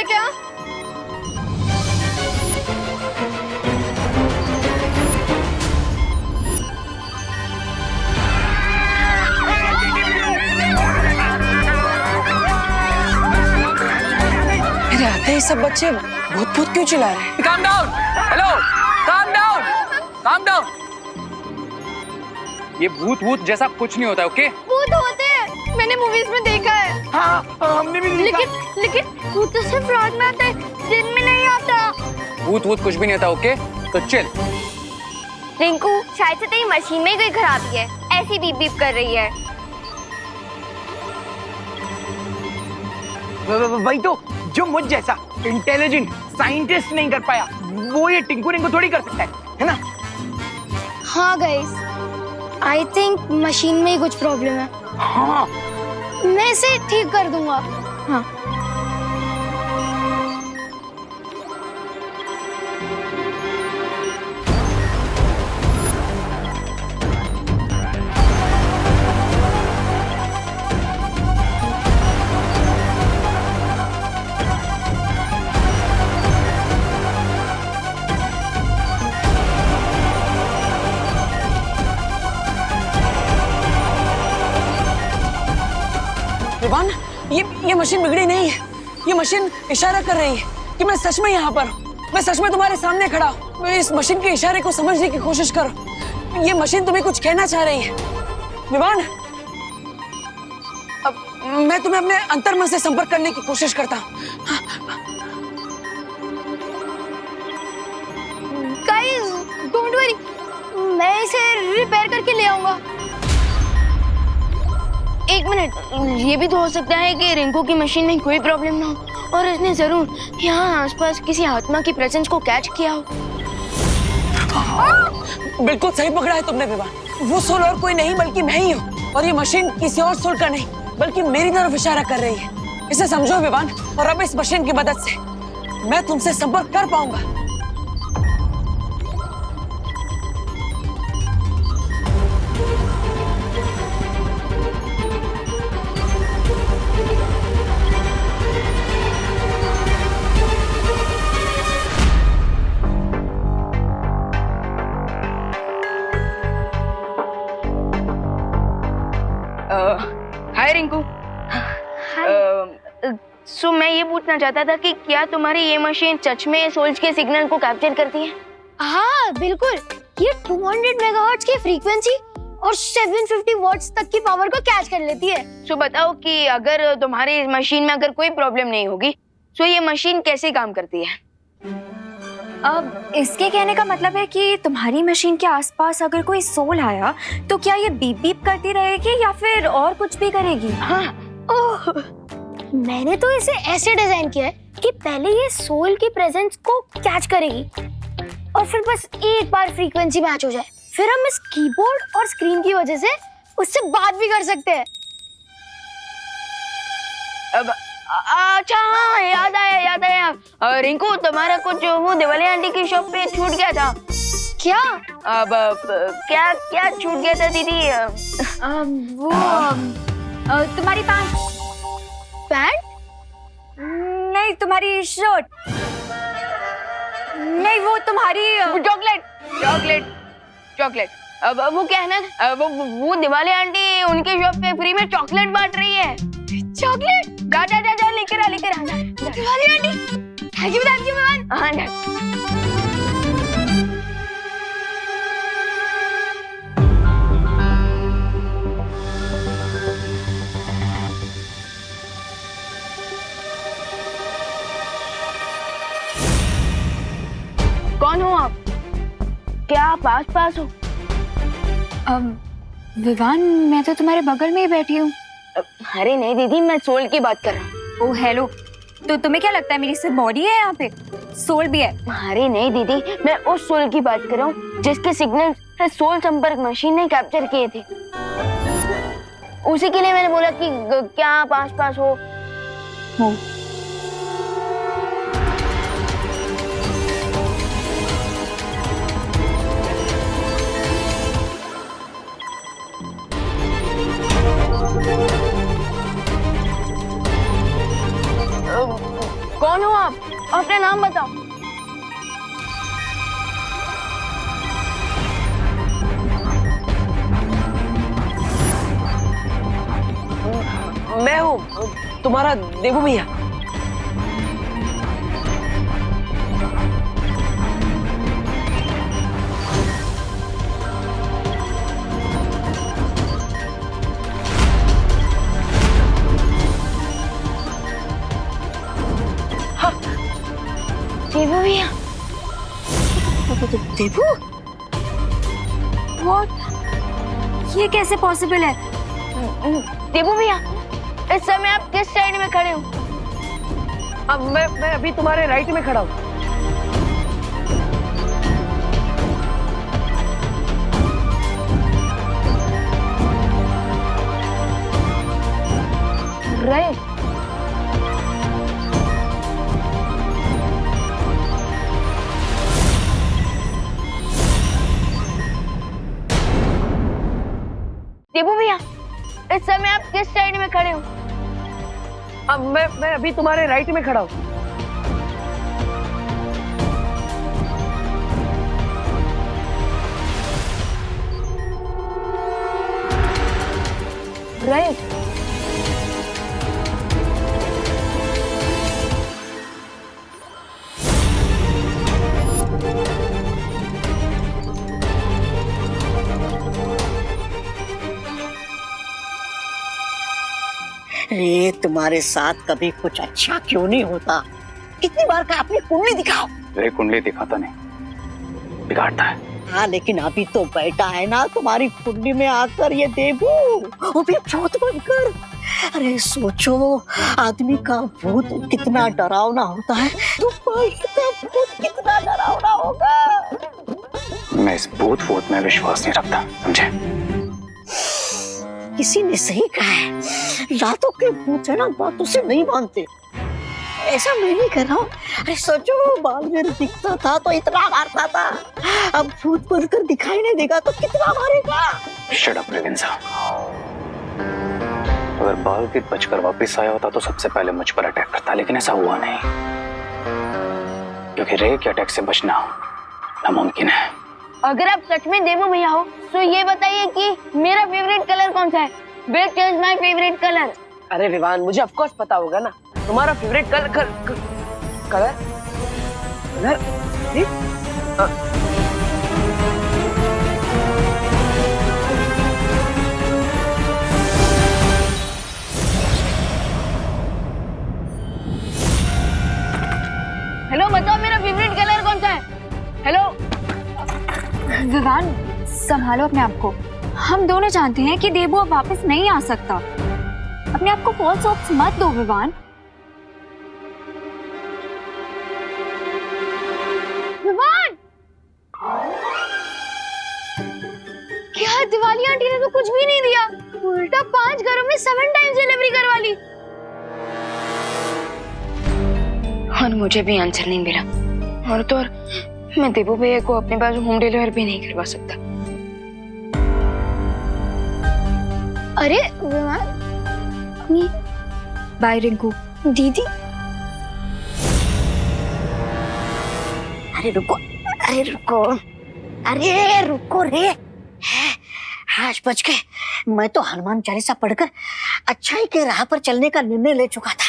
क्या? मेरे आते ही सब बच्चे भूत भूत क्यों चिल्ला रहे हैं? Calm down, hello, calm down, calm down. ये भूत भूत जैसा कुछ नहीं होता, ओके? भूत होते हैं, मैंने मूवीज में देखा है। हाँ हमने भी देखा। लेकिन भूत तो सिर्फ रात में आता है, दिन में नहीं आता। भूत भूत कुछ भी नहीं होता, ओके? तो चिल। रिंकू, शायद से तेरी मशीन में कोई खराबी है, ऐसी बीप बीप कर रही है। वही तो, जो मुझ जैसा इंटेलिजेंट साइंटिस्ट नहीं कर पाया, वो ये टिंकू रिंकू थोड़ी कर सकता है ना? हाँ गाइस, आई थिंक मशीन में ही कुछ प्रॉब्लम है। हाँ, मैं इसे ठीक कर दूंगा। हाँ। विवान, ये मशीन बिगड़ी नहीं है। ये मशीन इशारा कर रही है कि मैं सच में यहाँ पर हूँ। मैं सच में तुम्हारे सामने खड़ा हूँ। इस मशीन के इशारे को समझने की कोशिश करो। ये मशीन तुम्हें कुछ कहना चाह रही है। विवान, अब मैं तुम्हें अपने अंतर्मन से संपर्क करने की कोशिश करता हूँ। गाइस, डोंट वरी, मैं इसे रिपेयर करके ले आऊंगा। एक मिनट, ये भी तो हो सकता है कि रिंकू की मशीन में कोई प्रॉब्लम ना हो और इसने जरूर यहाँ आसपास किसी आत्मा की प्रेजेंस को कैच किया हो। बिल्कुल सही पकड़ा है तुमने विवान। वो सोल और कोई नहीं बल्कि मैं ही हूँ, और ये मशीन किसी और सोल का नहीं बल्कि मेरी तरफ इशारा कर रही है। इसे समझो विवान, और अब इस मशीन की मदद से मैं तुमसे संपर्क कर पाऊंगा। हाय रिंकू। सो मैं ये पूछना चाहता था कि क्या तुम्हारी ये मशीन सच में सोल्स के सिग्नल को कैप्चर करती है? हाँ बिल्कुल, ये 200 मेगाहर्ट्ज की फ्रीक्वेंसी और 750 वॉट्स तक की पावर को कैच कर लेती है। सो बताओ कि अगर तुम्हारी इस मशीन में अगर कोई प्रॉब्लम नहीं होगी तो ये मशीन कैसे काम करती है? अब इसके कहने का मतलब है कि तुम्हारी मशीन के आसपास अगर कोई सोल आया तो क्या ये बीप बीप करती रहेगी या फिर और कुछ भी करेगी? हाँ। ओह, मैंने तो इसे ऐसे डिजाइन किया है कि पहले ये सोल की प्रेजेंस को कैच करेगी और फिर बस एक बार फ्रीक्वेंसी मैच हो जाए, फिर हम इस कीबोर्ड और स्क्रीन की वजह से उससे बात भी कर सकते हैं। अब अच्छा, हाँ याद आया। रिंकू, तुम्हारा कुछ वो दिवाली आंटी की शॉप पे छूट गया था। क्या? अब क्या छूट गया था दीदी? वो तुम्हारी पैंट नहीं, तुम्हारी शर्ट नहीं, वो तुम्हारी चॉकलेट। अब वो क्या है ना, वो दिवाली आंटी उनकी शॉप पे फ्री में चॉकलेट बांट रही है। चॉकलेट? जा लेकर आ Diwali aunty, thank you Vivaan. हाँ, कौन हो आप? क्या आप आस-पास हो? विवान, मैं तो तुम्हारे बगल में ही बैठी हूँ। अरे नहीं दीदी, मैं सोल की बात कर रहा हूँ। ओह हेलो, तो तुम्हें क्या लगता है मेरी सिर्फ बॉडी है यहाँ पे? सोल भी है? अरे नहीं दीदी, मैं उस सोल की बात कर रहा हूँ जिसके सिग्नल सोल संपर्क मशीन ने कैप्चर किए थे। उसी के लिए मैंने बोला कि क्या आप आस-पास हो? कौन हो आप? अपना नाम बताओ। मैं हूँ तुम्हारा देवू भैया। देवू भैया। देवू? What? ये कैसे पॉसिबल है? देवू भैया, इस समय आप किस साइड में खड़े हो? अब मैं अभी तुम्हारे राइट में खड़ा हूँ। राइट। देवू भैया, इस समय आप किस साइड में खड़े हो? अब मैं अभी तुम्हारे राइट में खड़ा हूँ। राइट। अरे तुम्हारे साथ कभी कुछ अच्छा क्यों नहीं होता? कितनी बार का अपनी कुंडली दिखाओ। रे कुंडली दिखाता नहीं, बिगाड़ता है। हाँ लेकिन अभी तो बैठा है ना तुम्हारी कुंडली में आकर ये देवू, वो भी भूत बनकर। अरे सोचो, आदमी का भूत कितना डरावना होता है, तुम्हारी का भूत कितना डरावना होगा। मैं इस भूत में विश्वास नहीं रखता, समझे? किसी ने सही कहा है, रातों के भूत है ना बातों से नहीं मानते। ऐसा मैं नहीं कर रहा हूँ। अरे सोचो, बालवीर दिखता था तो इतना मारता था, अब भूत बनकर दिखाई नहीं देगा तो कितना मारेगा। Shut up Revensa. अगर बालवीर बचकर वापस आया होता तो सबसे पहले मुझ पर अटैक करता, लेकिन ऐसा हुआ नहीं, क्योंकि रे के अटैक से बचना नामुमकिन है। अगर आप सच में देवू भैया हो तो ये बताइए कि मेरा फेवरेट कलर कौन सा है? Which is my favorite color? अरे विवान, मुझे ऑफ कोर्स पता होगा ना तुम्हारा फेवरेट कलर कलर। हेलो, बताओ मेरा फेवरेट कलर कौन सा है? हेलो विवान, संभालो अपने आप को। हम दोनों जानते हैं कि देवू अब वापस नहीं आ सकता। अपने आप को फॉल्स होप्स मत दो विवान। विवान, क्या दिवाली आंटी ने तो कुछ भी नहीं दिया, उल्टा 5 घरों में 7 टाइम्स डिलीवरी करवा ली। और मुझे भी आंसर नहीं मिला, और तो और मैं देवू भैया को अपने पास होम डिलीवर भी नहीं करवा सकता। अरे विवान, बाय रिंकू। दीदी। अरे रुको, अरे रुको, अरे रुको रे। आज बच गए। मैं तो हनुमान चालीसा पढ़कर अच्छाई के राह पर चलने का निर्णय ले चुका था।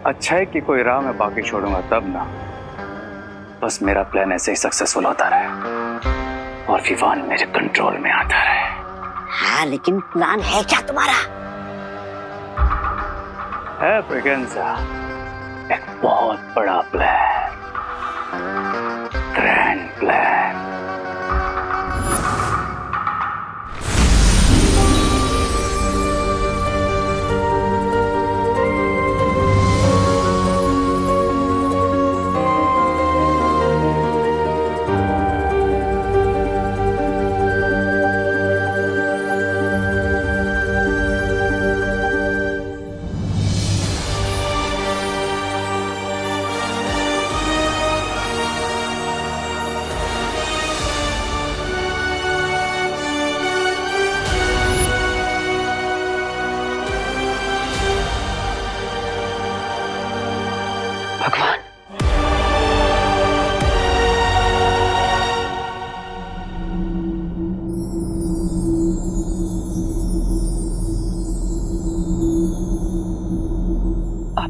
अच्छाई की कोई राह मैं बाकी छोड़ूंगा तब ना। बस मेरा प्लान ऐसे ही सक्सेसफुल होता रहे और विवान मेरे कंट्रोल में आता रहे। हाँ लेकिन प्लान है क्या तुम्हारा? है ब्रिगेंजा, एक बहुत बड़ा प्लान, ग्रैंड प्लान।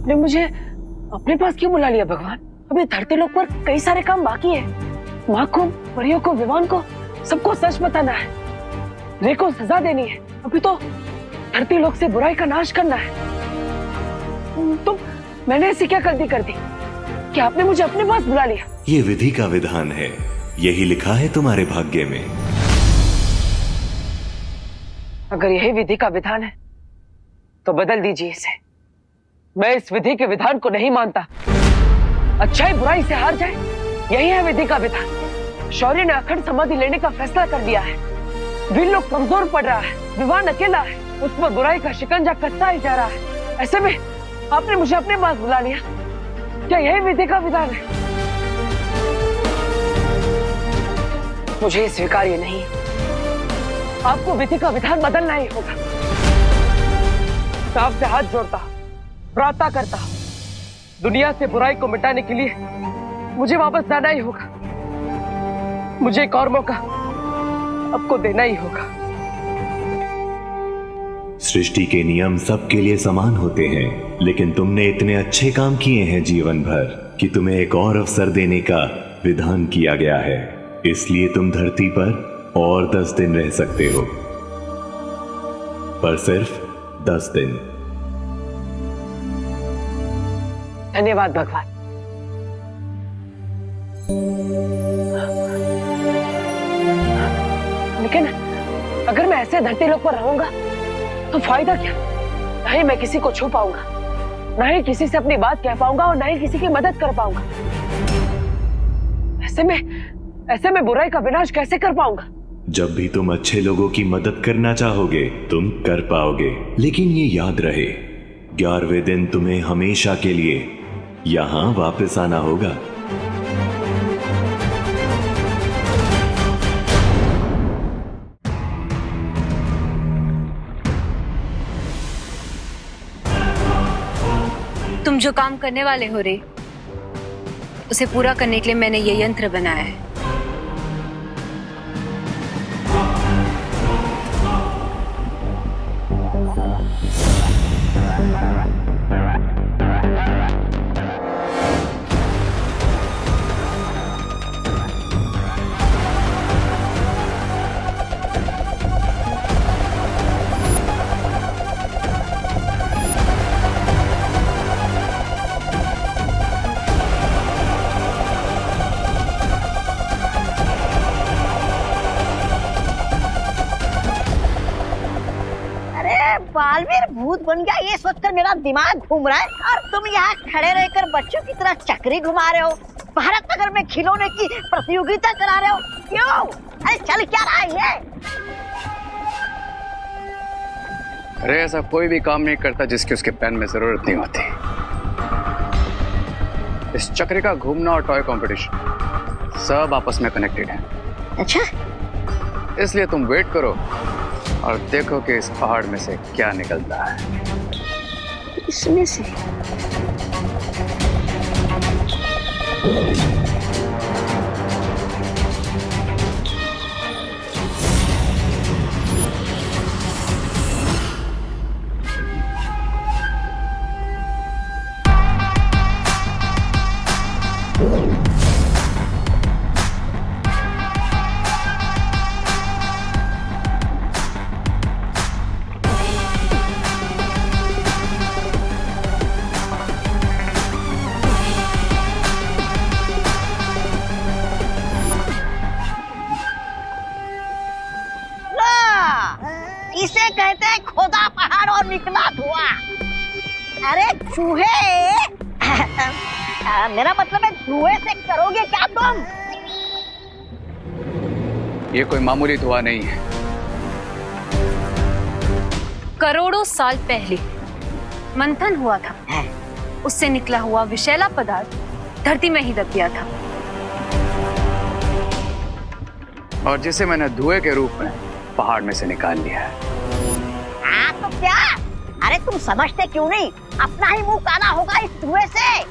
आपने मुझे अपने पास क्यों बुला लिया भगवान? अभी धरती लोक पर कई सारे काम बाकी है। माँ को, परियों को, विवान को, सबको सच बताना है। रे को सजा देनी है। अभी तो धरती लोक से बुराई का नाश करना है। तुम, मैंने ऐसी क्या गलती कर दी कि आपने मुझे अपने पास बुला लिया? ये विधि का विधान है, यही लिखा है तुम्हारे भाग्य में। अगर यही विधि का विधान है तो बदल दीजिए इसे। मैं इस विधि के विधान को नहीं मानता। अच्छाई बुराई से हार जाए, यही है विधि का विधान। शौर्य ने अखंड समाधि लेने का फैसला कर लिया है। वीर लोग कमजोर पड़ रहा है, विवान अकेला है, उस पर बुराई का शिकंजा कसता ही जा रहा है। ऐसे में आपने मुझे अपने पास बुला लिया। क्या यही विधि का विधान है? मुझे ये स्वीकार्य नहीं। आपको विधि का विधान बदलना ही होगा। मैं आपसे हाथ जोड़ता हूं, प्रार्थना करता हूं, दुनिया से बुराई को मिटाने के लिए मुझे वापस जाना ही होगा। मुझे एक और मौका आपको देना ही होगा। सृष्टि के नियम सबके लिए समान होते हैं, लेकिन तुमने इतने अच्छे काम किए हैं जीवन भर कि तुम्हें एक और अवसर देने का विधान किया गया है। इसलिए तुम धरती पर और 10 दिन रह सकते हो, पर सिर्फ 10 दिन। धन्यवाद भगवान। लेकिन अगर मैं ऐसे धरती लोक पर रहूंगा तो फायदा क्या? ना ही मैं किसी को छू पाऊंगा, ना ही किसी से अपनी बात कह पाऊंगा और ना ही किसी की मदद कर पाऊंगा। ऐसे में बुराई का विनाश कैसे कर पाऊंगा? जब भी तुम अच्छे लोगों की मदद करना चाहोगे तुम कर पाओगे, लेकिन ये याद रहे 11वें दिन तुम्हें हमेशा के लिए यहां वापस आना होगा। तुम जो काम करने वाले हो रे, उसे पूरा करने के लिए मैंने ये यंत्र बनाया है। बालवीर भूत बन गया ये सोचकर मेरा दिमाग घूम रहा है, और तुम यहाँ खड़े रहकर बच्चों की तरह चक्री घुमा रहे हो, भारत नगर में खिलौने की प्रतियोगिता करा रहे हो। क्यों? अरे चल क्या रहा है ये? अरे ऐसा कोई भी काम नहीं करता जिसकी उसके पेन में जरूरत नहीं होती। इस चक्री का घूमना और टॉय कंपटीशन सब आपस में कनेक्टेड है। अच्छा, इसलिए तुम वेट करो और देखो कि इस पहाड़ में से क्या निकलता है। इसमें से इसे कहते हैं खोदा पहाड़ और निकला धुआं। अरे चूहे मेरा मतलब है धुएं से करोगे क्या तुम? ये कोई मामूली धुआं नहीं है। करोड़ों साल पहले मंथन हुआ था, उससे निकला हुआ विषैला पदार्थ धरती में ही दब गया था, और जिसे मैंने धुएं के रूप में पहाड़ में से निकाल लिया है। तो क्या? अरे तुम समझते क्यों नहीं? अपना ही मुंह काला होगा इस धुएं से।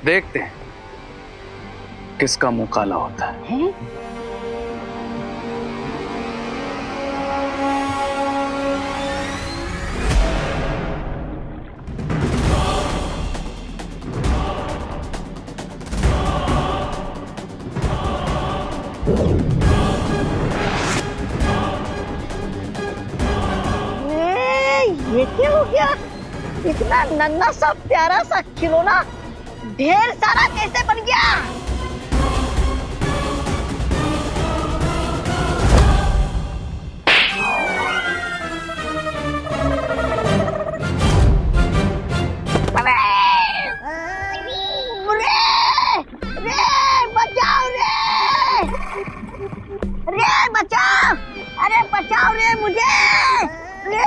देखते हैं किसका मुंह काला होता है। ये क्या हो गया? इतना नन्हा सा प्यारा सा खिलौना ढेर सारा कैसे बन गया? बचाओ! अरे बचाओ रे मुझे! रे!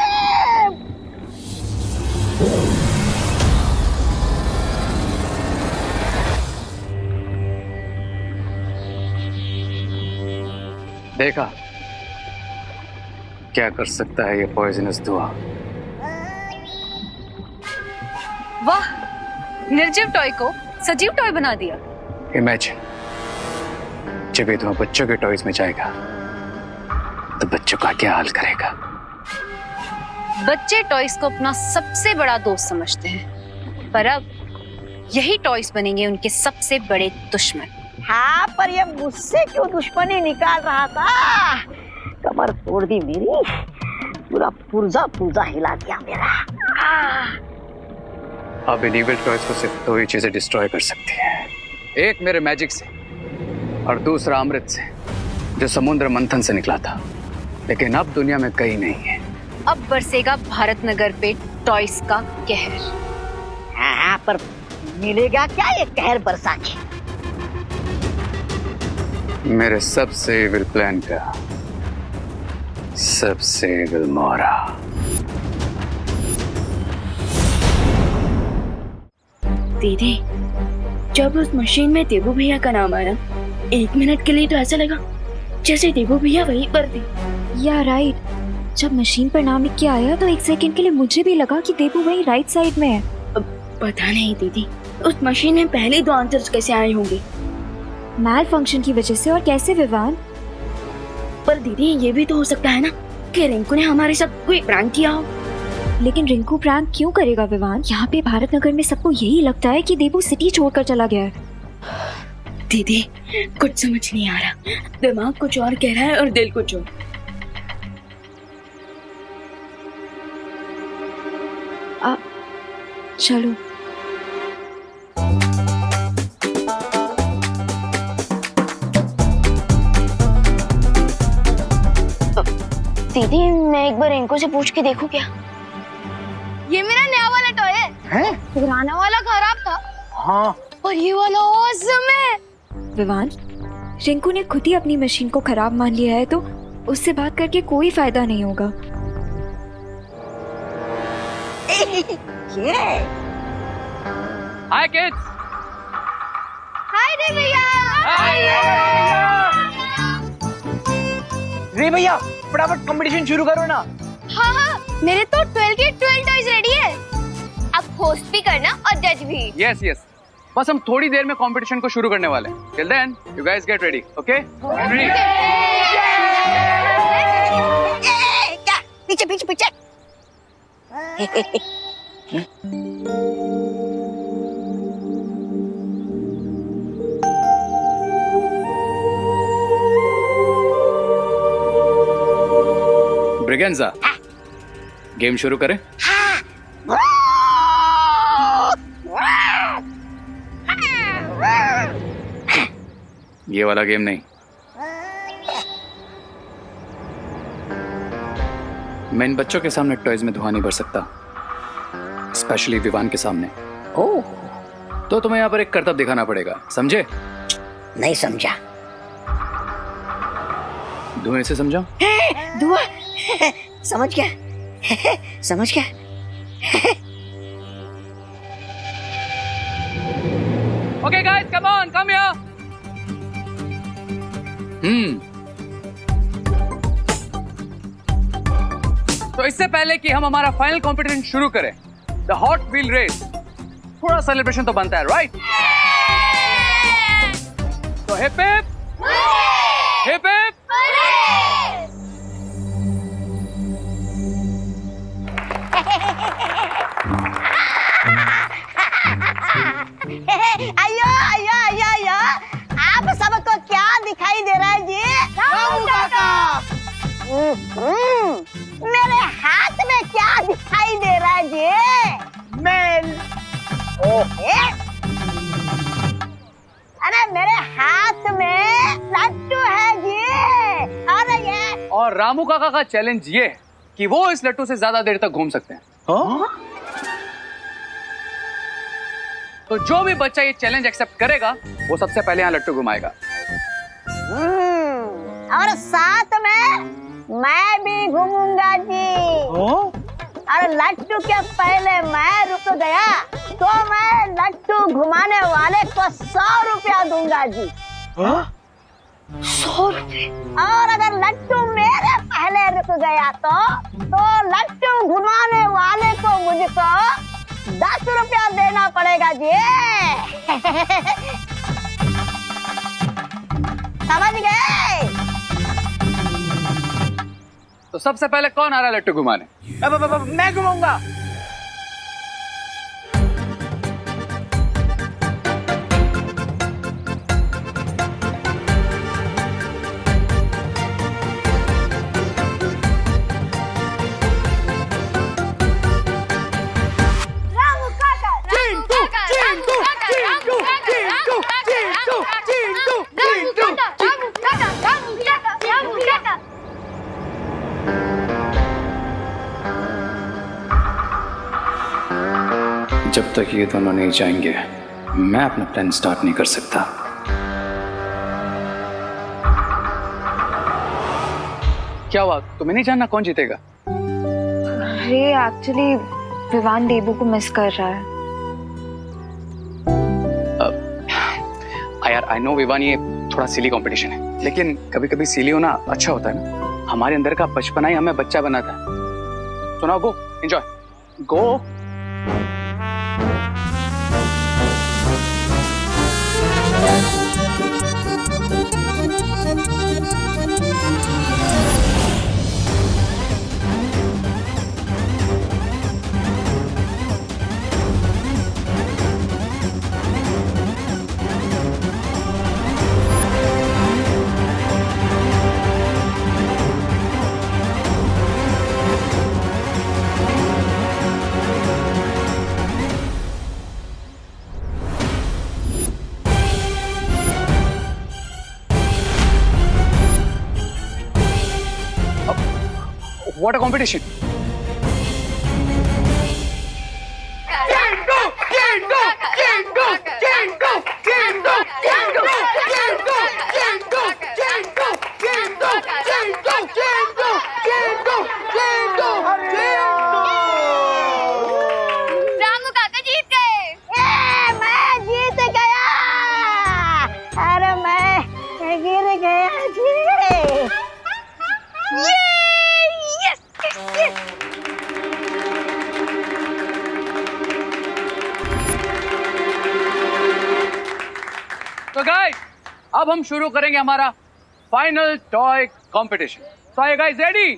देखा क्या कर सकता है ये पॉइजनस धुआं। वाह, निर्जीव टॉय को सजीव टॉय बना दिया। इमेजिन जब ये धुआं बच्चों के टॉयज में जाएगा तो बच्चों का क्या हाल करेगा। बच्चे टॉयज को अपना सबसे बड़ा दोस्त समझते हैं, पर अब यही टॉयज बनेंगे उनके सबसे बड़े दुश्मन। हाँ, पर ये मुझसे क्यों दुश्मनी निकाल रहा था? कमर तोड़ दी मेरी, पूरा पुर्जा हिला दिया मेरा। अब इन इविल टॉयज को सिर्फ दो ही चीजें डिस्ट्रॉय कर सकती है, एक मेरे मैजिक से और दूसरा अमृत से जो समुद्र मंथन से निकला था, लेकिन अब दुनिया में कहीं नहीं है। अब बरसेगा भारत नगर पे टॉयज का कहर। हाँ, पर मिलेगा क्या ये कहर बरसा के? मेरे सबसे इविल प्लान का सबसे इविल मोहरा। दीदी, जब उस मशीन में देबू भैया का नाम आया, 1 मिनट के लिए तो ऐसा लगा जैसे देबू भैया वहीं पर थे। या राइट, जब मशीन पर नाम लिख के आया तो 1 सेकंड के लिए मुझे भी लगा कि देबू वहीं राइट साइड में है। पता नहीं दीदी, उस मशीन में पहले 2 आंसर्स कैसे आए होंगे? मैल फंक्शन की वजह से। और कैसे विवान? पर दीदी, ये भी तो हो सकता है ना कि रिंकू ने हमारे साथ कोई प्रैंक किया हो। लेकिन रिंकू प्रैंक क्यों करेगा विवान? यहाँ पे भारत नगर में सबको यही लगता है कि देबू सिटी छोड़कर चला गया है। दीदी, कुछ समझ नहीं आ रहा, दिमाग कुछ और कह रहा है और दिल कुछ और। चलो। दीदी, मैं एक बार इनको से पूछ के देखूं क्या? ये मेरा नया वाला टॉय है। पुराना वाला खराब था। हाँ। और ये वाला ऑसम है। विवान, रिंकू ने खुद ही अपनी मशीन को खराब मान लिया है, तो उससे बात करके कोई फायदा नहीं होगा। हाय किड्स। हाय रे भैया। रे भैया, फटाफट कंपटीशन शुरू करो ना। हाँ, मेरे तो 12 के 12 टॉयज रेडी है। अब होस्ट भी करना और जज भी। यस यस, बस हम थोड़ी देर में कंपटीशन को शुरू करने वाले हैं। Till then you guys get ready, okay? पीछे पीछे पीछे। ब्रिगेंजा, गेम शुरू करें? ये वाला गेम नहीं। मैं इन बच्चों के सामने टॉयज में धुआं नहीं भर सकता, स्पेशली विवान के सामने। ओह, तो तुम्हें यहाँ पर एक करतब दिखाना पड़ेगा, समझे? नहीं समझा। धुएं से समझा? धुआं समझ गया। समझ गया। Okay guys, come on, come here. तो इससे पहले कि हम हमारा फाइनल कंपटीशन शुरू करें, द हॉट व्हील रेस, थोड़ा सेलिब्रेशन तो बनता है, राइट? तो हिप हिप हिप हिप। अयो अयो अयो अयो, आप सबको क्या दिखाई दे रहा है जी? रामू काका। मेरे हाथ में क्या दिखाई रामू काका का चैलेंज ये है कि वो इस लट्टू से ज्यादा देर तक घूम सकते हैं। तो जो भी बच्चा ये चैलेंज एक्सेप्ट करेगा वो सबसे पहले यहाँ लट्टू घुमाएगा। और साथ में मैं भी घूमूंगा जी। और लट्टू के पहले मैं रुक गया तो मैं लट्टू घुमाने वाले को 100 रुपया दूंगा जी। 100 रुपये? और अगर लट्टू मेरे पहले रुक गया तो लट्टू घुमाने वाले को मुझको 10 रुपया देना पड़ेगा जी। समझ गए? तो सबसे पहले कौन आ रहा है लट्टू घुमाने? मैं घुमाऊंगा। जब तक ये दोनों नहीं जाएंगे मैं अपना प्लान स्टार्ट नहीं कर सकता। क्या हुआ, तुम्हें नहीं जानना कौन जीतेगा? अरे एक्चुअली विवान देबू को मिस कर रहा है। यार आई नो विवान, ये थोड़ा सिली कंपटीशन है, लेकिन कभी कभी सिली होना अच्छा होता है ना। हमारे अंदर का बचपना ही हमें बच्चा बनाता है। तो ना गो enjoy, go. What a competition! Ramu काका जीत गए। मैं जीत गया। अरे मैं गिर गया जी। तो गाइस अब हम शुरू करेंगे हमारा final toy competition. So are you guys ready?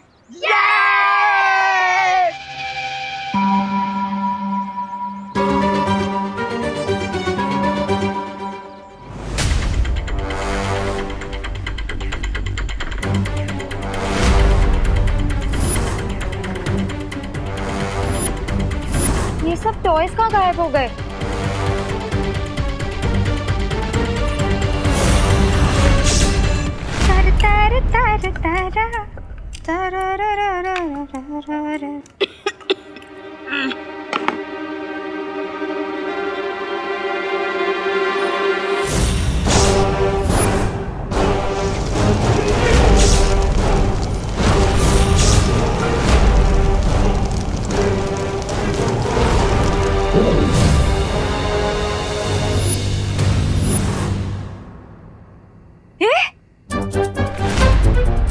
ये सब टॉयज कहाँ गायब हो गए?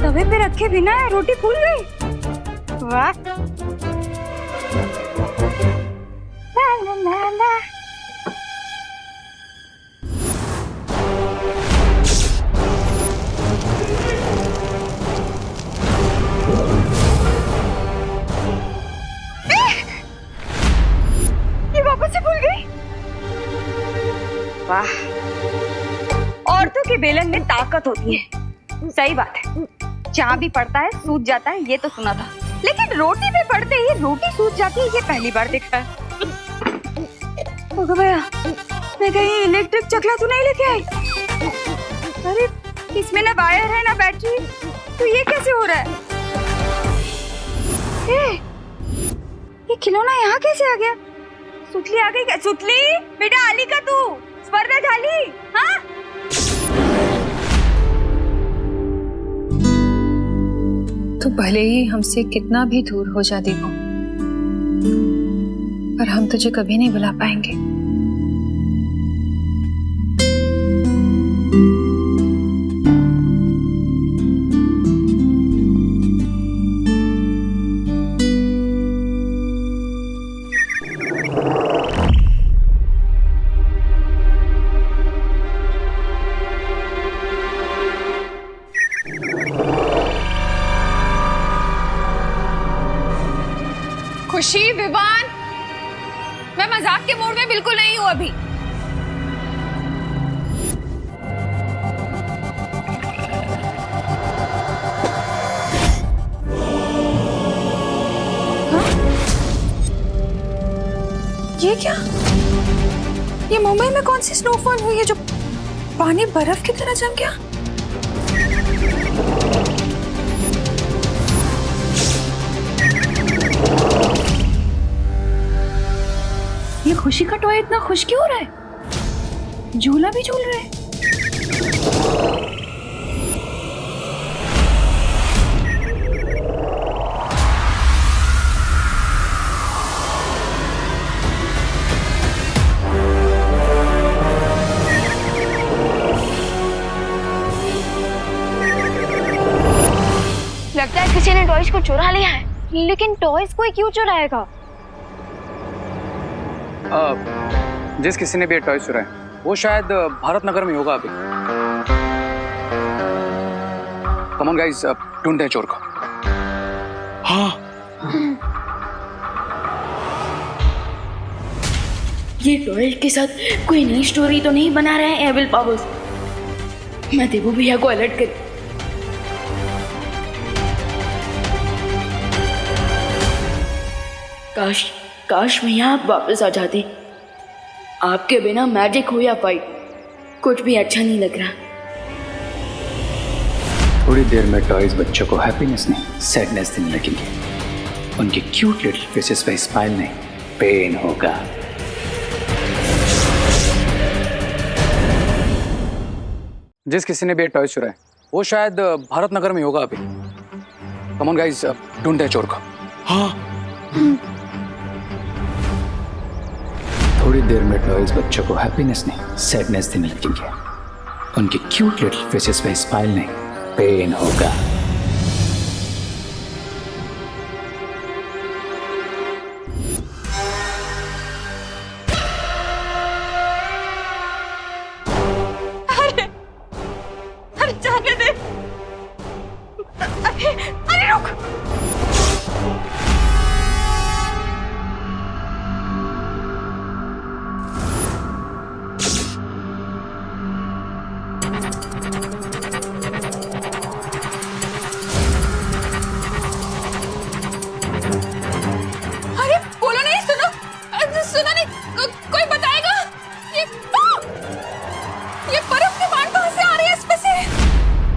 तवे पे रखे बिना रोटी फूल गई। वाह। ला ला ला ला। ये वापस से फूल गई। वाह। औरतों के बेलन में ताकत होती है। सही बात है, जहाँ भी पड़ता है सूज जाता है, ये तो सुना था, लेकिन रोटी पे पड़ते ही रोटी सूज जाती है, ये पहली बार देखा है। भैया, मैं कहीं इलेक्ट्रिक चकला तो नहीं लेके आई? अरे इसमें ना वायर है ना बैटरी, तो ये कैसे हो रहा है? खिलौना यहाँ कैसे आ गया? सुतली आ गई क्या? सुतली बेटा, आली का तू स्पर्धा झाली? हाँ तो भले ही हमसे कितना भी दूर हो जा दीपू, पर हम तुझे कभी नहीं भुला पाएंगे। खुशी, विवान, मैं मजाक के मूड में बिल्कुल नहीं हूं अभी। ये क्या? ये मुंबई में कौन सी स्नोफॉल हुई है जो पानी बर्फ की तरह जम गया? ये खुशी का टॉय इतना खुश क्यों हो रहा है? झूला भी झूल रहा है। लगता है किसी ने टॉयज को चुरा लिया है। लेकिन टॉयज कोई क्यों चुराएगा? जिस किसी ने भी टॉय चुराए वो शायद भारत नगर में होगा अभी। कम ऑन गाइस, ढूंढते हैं चोर को। हाँ ये टॉयज के साथ कोई नई स्टोरी तो नहीं बना रहे हैं एविल पावर्स? मैं देवू भैया को अलर्ट कर। काश भैया आप वापस आ जाते। आपके बिना मैजिक हो या फाइट, कुछ भी अच्छा नहीं लग रहा। थोड़ी देर में टॉयज बच्चों को हैप्पीनेस नहीं सैडनेस देने लगेंगे। उनके क्यूट लिटिल फेसेस पे स्माइल नहीं पेन होगा। जिस किसी ने भी टॉय चुराए वो शायद भारत नगर में होगा अभी। कम ऑन गाइस, ढूंढते हैं चोर को। हाँ थोड़ी देर में टॉयज बच्चों को हैप्पीनेस नहीं सैडनेस देने लगेंगे। उनके क्यूट लिटिल फेसेस पे स्माइल नहीं पेन होगा। अरे जाने दे। अरे रुक।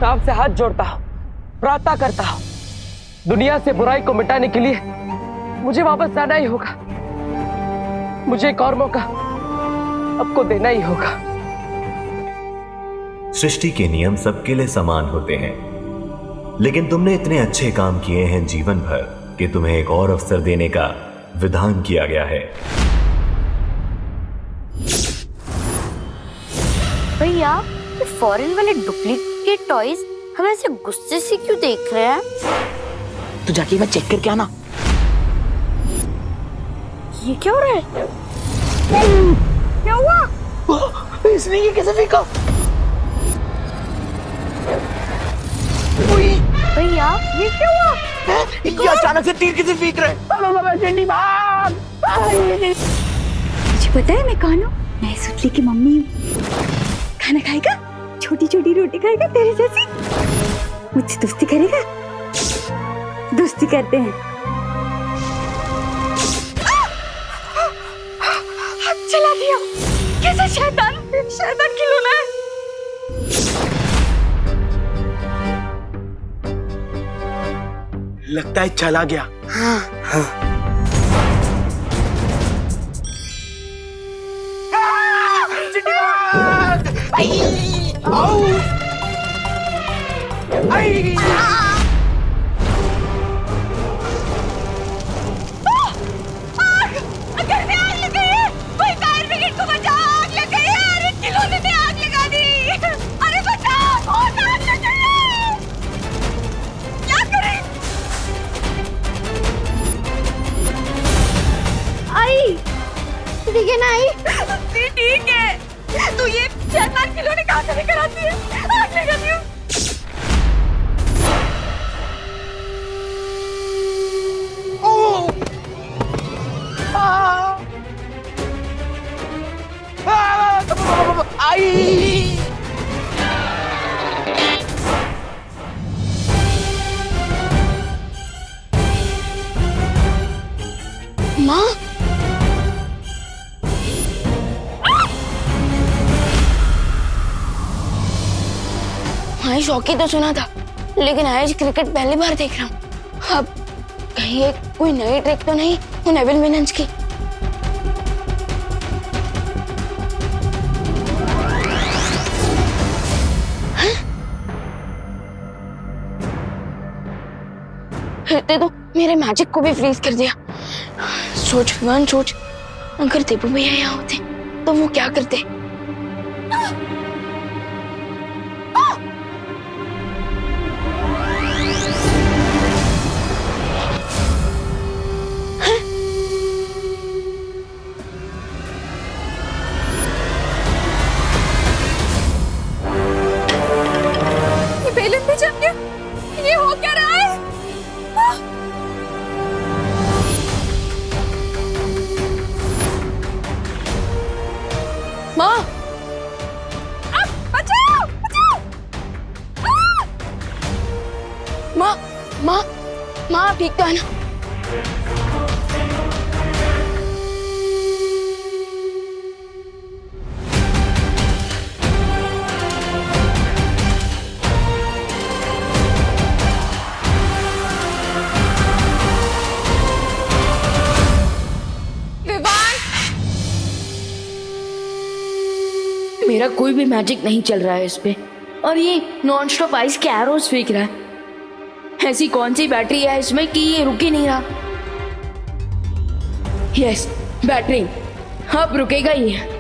आपसे हाथ जोड़ता हूं, प्रार्थना करता हूं, दुनिया से बुराई को मिटाने के लिए मुझे वापस आना ही होगा। मुझे एक और मौका आपको देना ही होगा। सृष्टि के नियम सबके लिए समान होते हैं, लेकिन तुमने इतने अच्छे काम किए हैं जीवन भर कि तुम्हें एक और अवसर देने का विधान किया गया है। भैया, ये फॉरेन वाले डुप्लीकेट टॉयज हमें ऐसे गुस्से से क्यों देख रहे हैं? तू जाके मैं चेक करके आना। ये क्या हो रहा है? क्या हुआ? इसने ये कैसे फेंका? भैया, ये क्या हुआ? ये अचानक से तीर किसे फेंक रहे? मुझे पता है मैं कौन हूँ। मैं सुतली की मम्मी हूँ। खाना खाएगा, छोटी छोटी रोटी खाएगा तेरे जैसी, मुझसे दोस्ती करेगा। दोस्ती करते हैं। हाथ चला दिया। कैसा शैतान खिलौना है। लगता है चला गया। हाँ। हाँ। घर में आग लग गई है, कोई फायर ब्रिगेड को बचाओ, आग लग गई है, अरे खिलौने ने आग लगा दी, अरे बचाओ, बहुत आग लग गई है, क्या करें? आई ठीक है ना आई? ठीक है, तू ये शैतान खिलौने कहाँ से लेकर आती है? आग लगाती हूँ। माँ हाँ शौकी तो सुना था, लेकिन आज क्रिकेट पहली बार देख रहा हूँ। अब कहीं ये कोई नई ट्रिक तो नहीं उन एविल मिनियंस की? फिर तो मेरे मैजिक को भी फ्रीज कर दिया। सोच विवान सोच, अगर देबू भैया यहाँ होते तो वो क्या करते? बेलन भी जम गया, ये हो क्या रहा है? माँ बचाओ बचाओ! माँ माँ माँ आप ठीक तो है ना? मेरा कोई भी मैजिक नहीं चल रहा है इस पे, और ये नॉन स्टॉप आइस के एरोस फेंक रहा है। ऐसी कौन सी बैटरी है इसमें कि ये रुक ही नहीं रहा? यस, बैटरी अब रुकेगा ही है।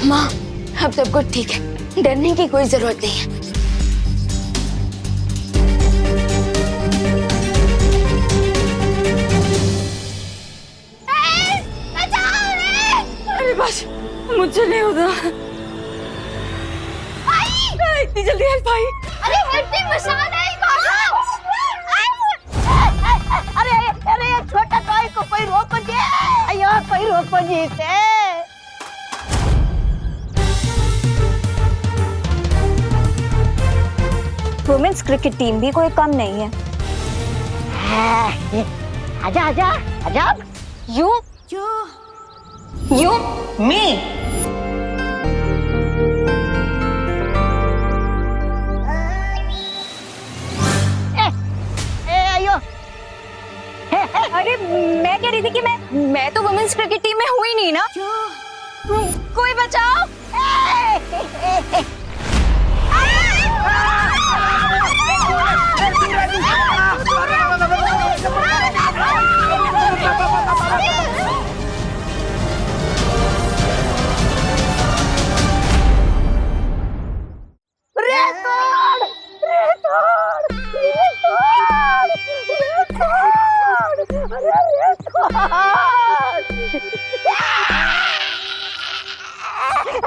माँ अब सब कुछ ठीक है, डरने की कोई जरूरत नहीं है। अरे बस मुझसे नहीं होता, इतनी जल्दी हेल्प आई। अरे हेल्प मसाल है, अरे अरे ये छोटा टॉय को कोई रोक दे, अयो कोई रोक दे इसे। वुमेन्स क्रिकेट टीम भी कोई कम नहीं है। आजा आजा आजा। यू मी आयो। अरे मैं कह रही थी कि मैं तो वुमेन्स क्रिकेट टीम में हुई नहीं ना। कोई बचाओ।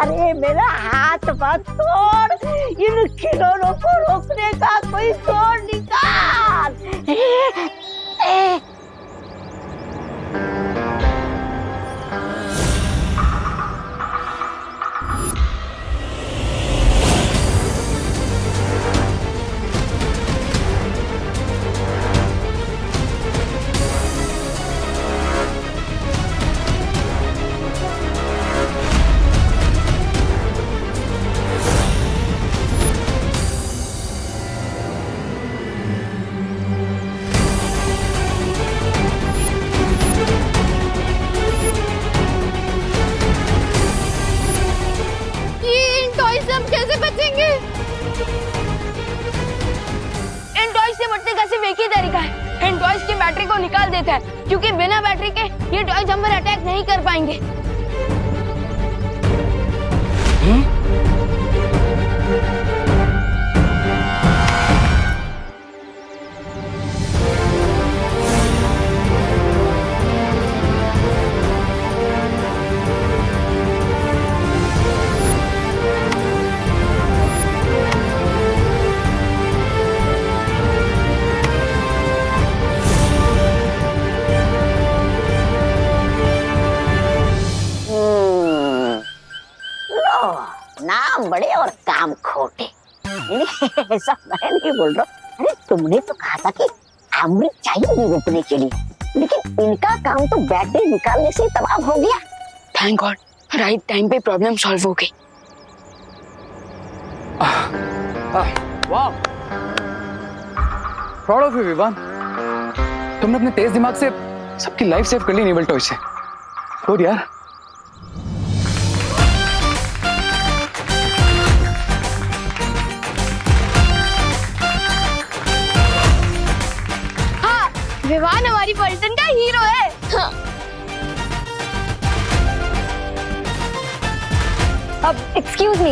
अरे मेरा हाथ मत तोड़, इन खिलौनों को रोकने का कोई तोड़ निकाल। क्योंकि बिना बैटरी के ये टॉयज हम पर अटैक नहीं कर पाएंगे। नाम बड़े और काम खोटे। ऐसा मैं नहीं बोल रहा। अरे तुमने तो कहा था कि अमृत चाहिए नहीं रोकने के लिए, लेकिन इनका काम तो बैटरी निकालने से तबाह हो गया। थैंक गॉड, राइट टाइम पे प्रॉब्लम सॉल्व हो गई। वाह, प्राउड ऑफ यू विवान। तुमने अपने तेज दिमाग से सबकी लाइफ सेव कर ली नेवल टॉय से। गुड यार। विवान हमारी पलटन का हीरो है। हाँ। अब एक्सक्यूज मी,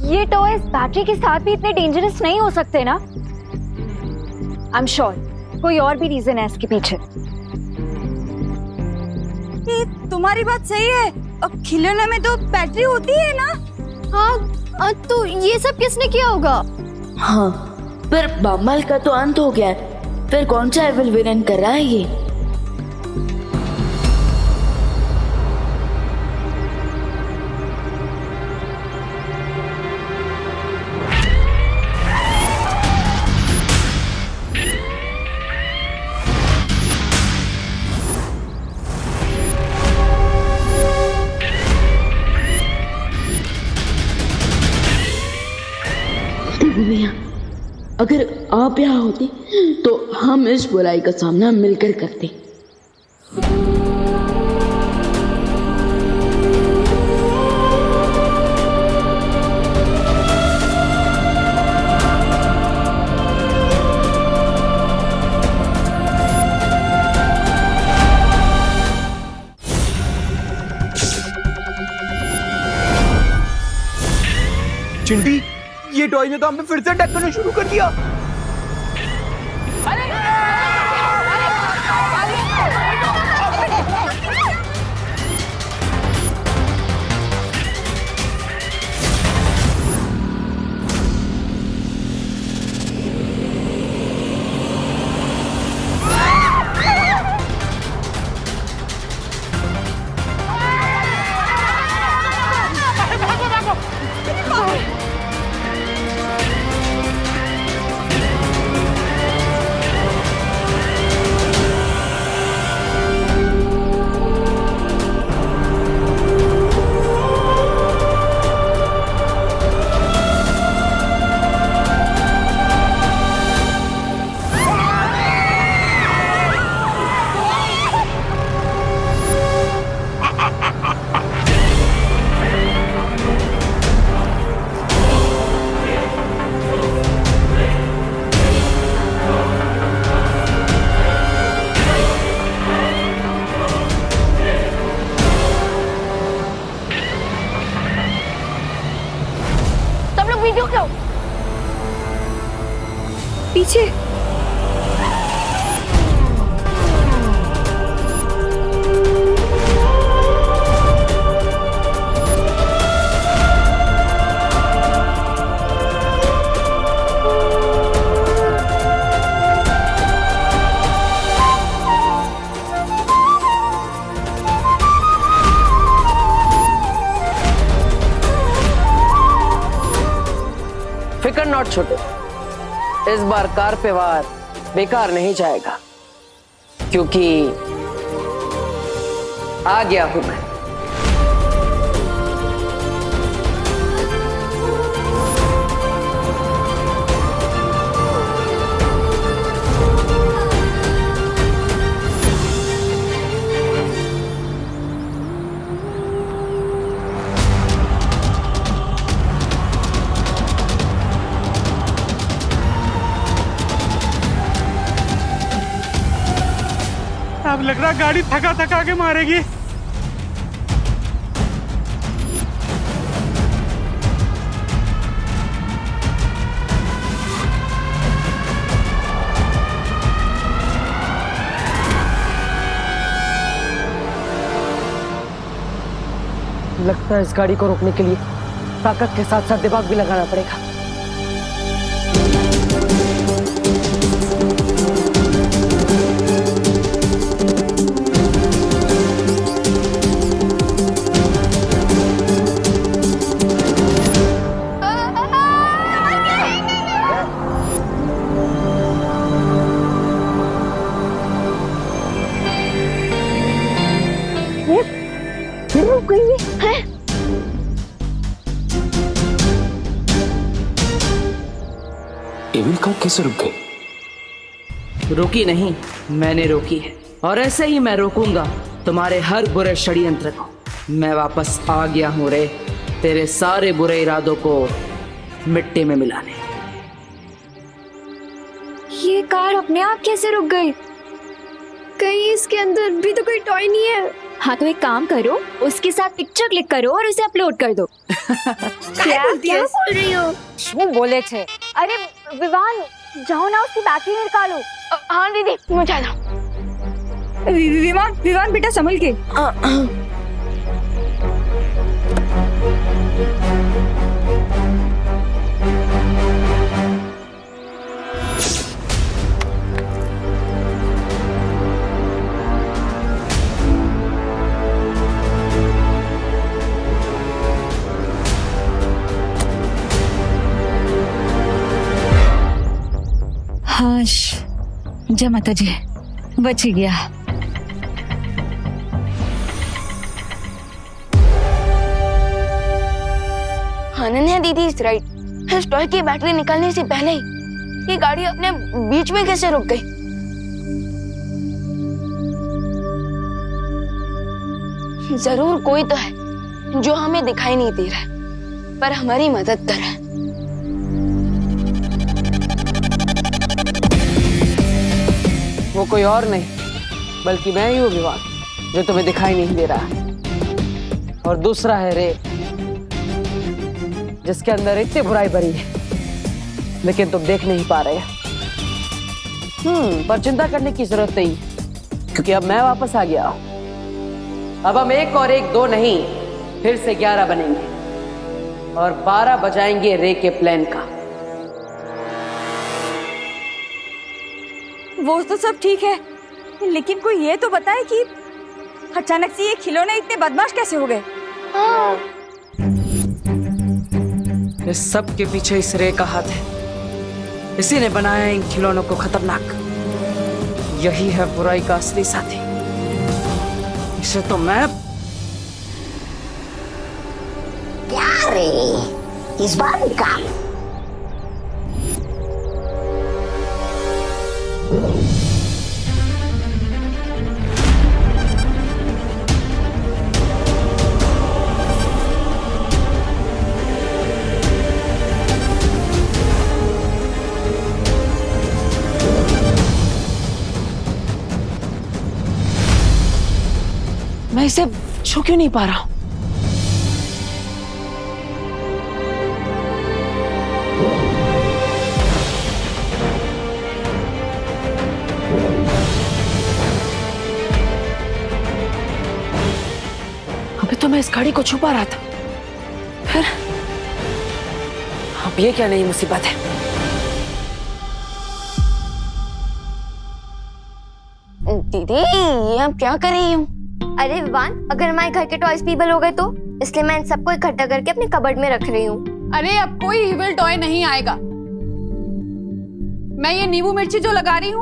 ये टॉयज बैटरी के साथ भी इतने डेंजरस नहीं हो सकते ना? आई एम श्योर कोई और भी रीजन है इसके पीछे। ये तुम्हारी बात सही है, अब खिलौने में तो बैटरी होती है ना। हाँ, तो ये सब किसने किया होगा? हाँ, पर बम्बल का तो अंत हो गया है, फिर कौन सा एविल विलन कर रहा है ये? भैया, अगर आप यहाँ होते तो हम इस बुराई का सामना मिलकर करते। चिंटी, ये टॉय ने तो हमें फिर से अटैक करना शुरू कर दिया। पीछे फिकर नॉट छोटे, इस बार कार पे वार बेकार नहीं जाएगा, क्योंकि आ गया हूं मैं। अब लग रहा गाड़ी थका थका के मारेगी। लगता है इस गाड़ी को रोकने के लिए ताकत के साथ साथ दिमाग भी लगाना पड़ेगा। रुक गई है। एविल कार कैसे रुक गई? रोकी नहीं, मैंने रोकी है और ऐसे ही मैं रोकूंगा तुम्हारे हर बुरे षड्यंत्र को। मैं वापस आ गया हूं रे, तेरे सारे बुरे इरादों को मिट्टी में मिलाने। ये कार अपने आप कैसे रुक गई? कहीं इसके अंदर भी तो कोई टॉय नहीं है। हाँ तो एक काम करो, उसके साथ पिक्चर क्लिक करो और उसे अपलोड कर दो। क्या बोल रही हो? वो बोले थे। अरे विवान, जाओ ना उसकी बैटरी निकालो। हाँ दीदी, मुझे दो। विवान विवान बेटा संभल के। हाश, जय माता जी, बच ही गया। अनन्या दीदी इज राइट। इस टॉय की बैटरी निकलने से पहले ही ये गाड़ी अपने बीच में कैसे रुक गई? जरूर कोई तो है जो हमें दिखाई नहीं दे रहा है पर हमारी मदद कर रहा है। वो कोई और नहीं बल्कि मैं ही हूँ विवान, जो तुम्हें दिखाई नहीं दे रहा। और दूसरा है रे, जिसके अंदर इतनी बुराई भरी है लेकिन तुम देख नहीं पा रहे। पर चिंता करने की जरूरत नहीं, क्योंकि अब मैं वापस आ गया। अब हम 1 और 1 2 नहीं, फिर से 11 बनेंगे और 12 बजाएंगे रे के प्लान का। वो तो सब ठीक है, लेकिन कोई ये तो बताए कि अचानक से ये खिलौने इतने बदमाश कैसे हो गए? इस सब के पीछे इस रे का हाथ है। इसी ने बनाया इन खिलौनों को खतरनाक। यही है बुराई का असली साथी। इसे तो मैं क्या रे, इस बार का मैं इसे छू क्यों नहीं पा रहा हूं? अभी तो मैं इस गाड़ी को छुपा रहा था, फिर अब ये क्या नई मुसीबत है? दीदी, ये आप क्या कर रही हो? अरे विवान, अगर हमारे घर के टॉयज पीबल हो गए तो इसलिए मैं इन सबको इकट्ठा करके अपने कबर्ड में रख रही हूँ। अरे अब कोई हिबल टॉय नहीं आएगा। मैं ये नींबू मिर्ची जो लगा रही हूँ।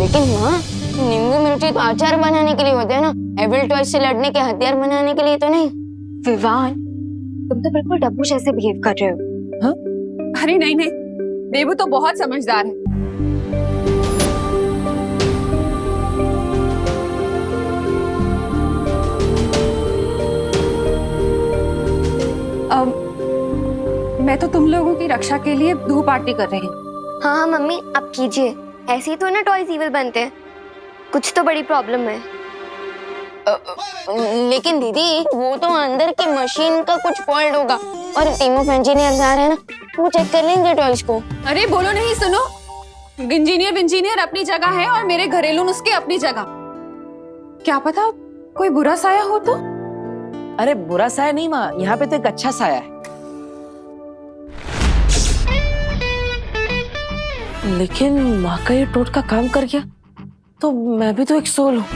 लेकिन माँ, नींबू मिर्ची तो अचार बनाने के लिए होते हैं ना, एविल टॉय से लड़ने के हथियार बनाने के लिए तो नहीं। विवान, तुम तो बिल्कुल डब्बू जैसे बिहेव कर रहे हो। हाँ? अरे नहीं नहीं, बेबू तो बहुत समझदार है। मैं तो तुम लोगों की रक्षा के लिए धूप आरती कर रही हूँ। हाँ हाँ मम्मी, आप कीजिए। ऐसे ही तो ना टॉयज इविल बनते हैं, कुछ तो बड़ी प्रॉब्लम है। लेकिन दीदी वो तो अंदर की मशीन का कुछ फॉल्ट होगा और टीम ऑफ इंजीनियर्स आ रहे हैं ना, वो चेक कर लेंगे टॉयज को। अरे बोलो नहीं, सुनो, इंजीनियर अपनी जगह है और मेरे घरेलू नुस्खे अपनी जगह। क्या पता कोई बुरा साया हो तो? अरे बुरा साया नहीं माँ, यहाँ पे तो एक अच्छा साया है। लेकिन माँ का ये टोटका काम कर गया तो मैं भी तो एक सोल हूँ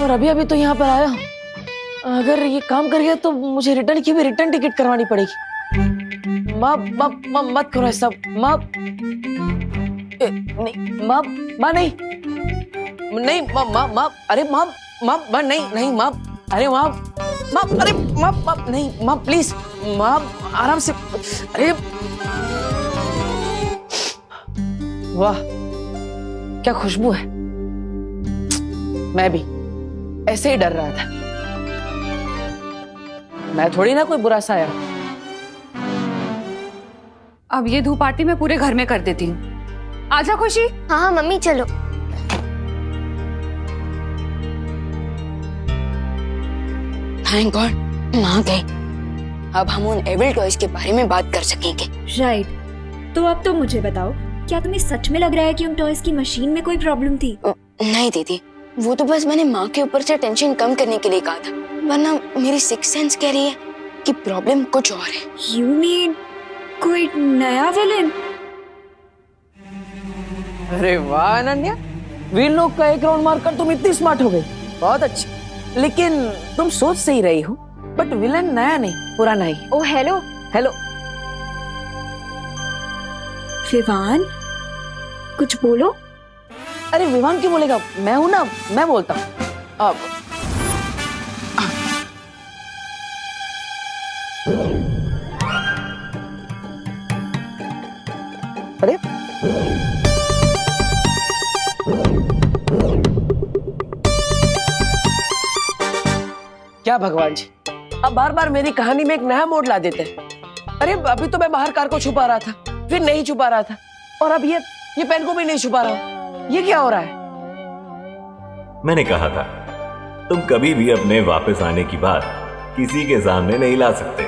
और अभी अभी तो यहाँ पर आया हूँ। अगर ये काम कर गया तो मुझे रिटर्न की भी रिटर्न टिकट करवानी पड़ेगी। माँ मत करो ऐसा माँ। नहीं माँ नहीं नहीं माँ अरे माँ नहीं माँ अरे माँ अरे माँ नहीं माँ प्लीज माँ आराम से। अरे वाह क्या खुशबू है। मैं भी ऐसे ही डर रहा था। मैं थोड़ी ना कोई बुरा साया। अब ये धूप आरती मैं पूरे घर में कर देती हूँ। आजा खुशी। हाँ मम्मी चलो। थैंक गॉड माँ गई। अब हम उन एविल टॉयज के बारे में बात कर सकेंगे। राइट। तो अब तो मुझे बताओ, क्या तुम्हें सच में लग रहा है कि उन टॉयज की मशीन में कोई प्रॉब्लम थी? नहीं दीदी, वो तो बस मैंने माँ के ऊपर से टेंशन कम करने के लिए कहा था, वरना मेरी सिक्स सेंस कह रही है कि प्रॉब्लम कुछ और है। You mean कोई नया विलेन? अरे वाह अनन्या, वीर लोग का एक राउंड मारकर तुम इतनी स्मार्ट हो गई, बहुत अच्छी। लेकिन तुम सोच सही रही हो, बट विलन नया नहीं पुराना ही। ओ हेलो हेलो विवान, कुछ बोलो। अरे विवान क्यों बोलेगा, मैं हूं ना, मैं बोलता हूँ। अब अरे क्या भगवान जी, अब बार बार मेरी कहानी में एक नया मोड़ ला देते हैं। अरे अभी तो मैं बाहर कार को छुपा रहा था, फिर नहीं छुपा रहा था, और अब ये पेन को भी नहीं छुपा रहा हूं। ये क्या हो रहा है? मैंने कहा था तुम कभी भी अपने वापस आने की बात किसी के सामने नहीं ला सकते।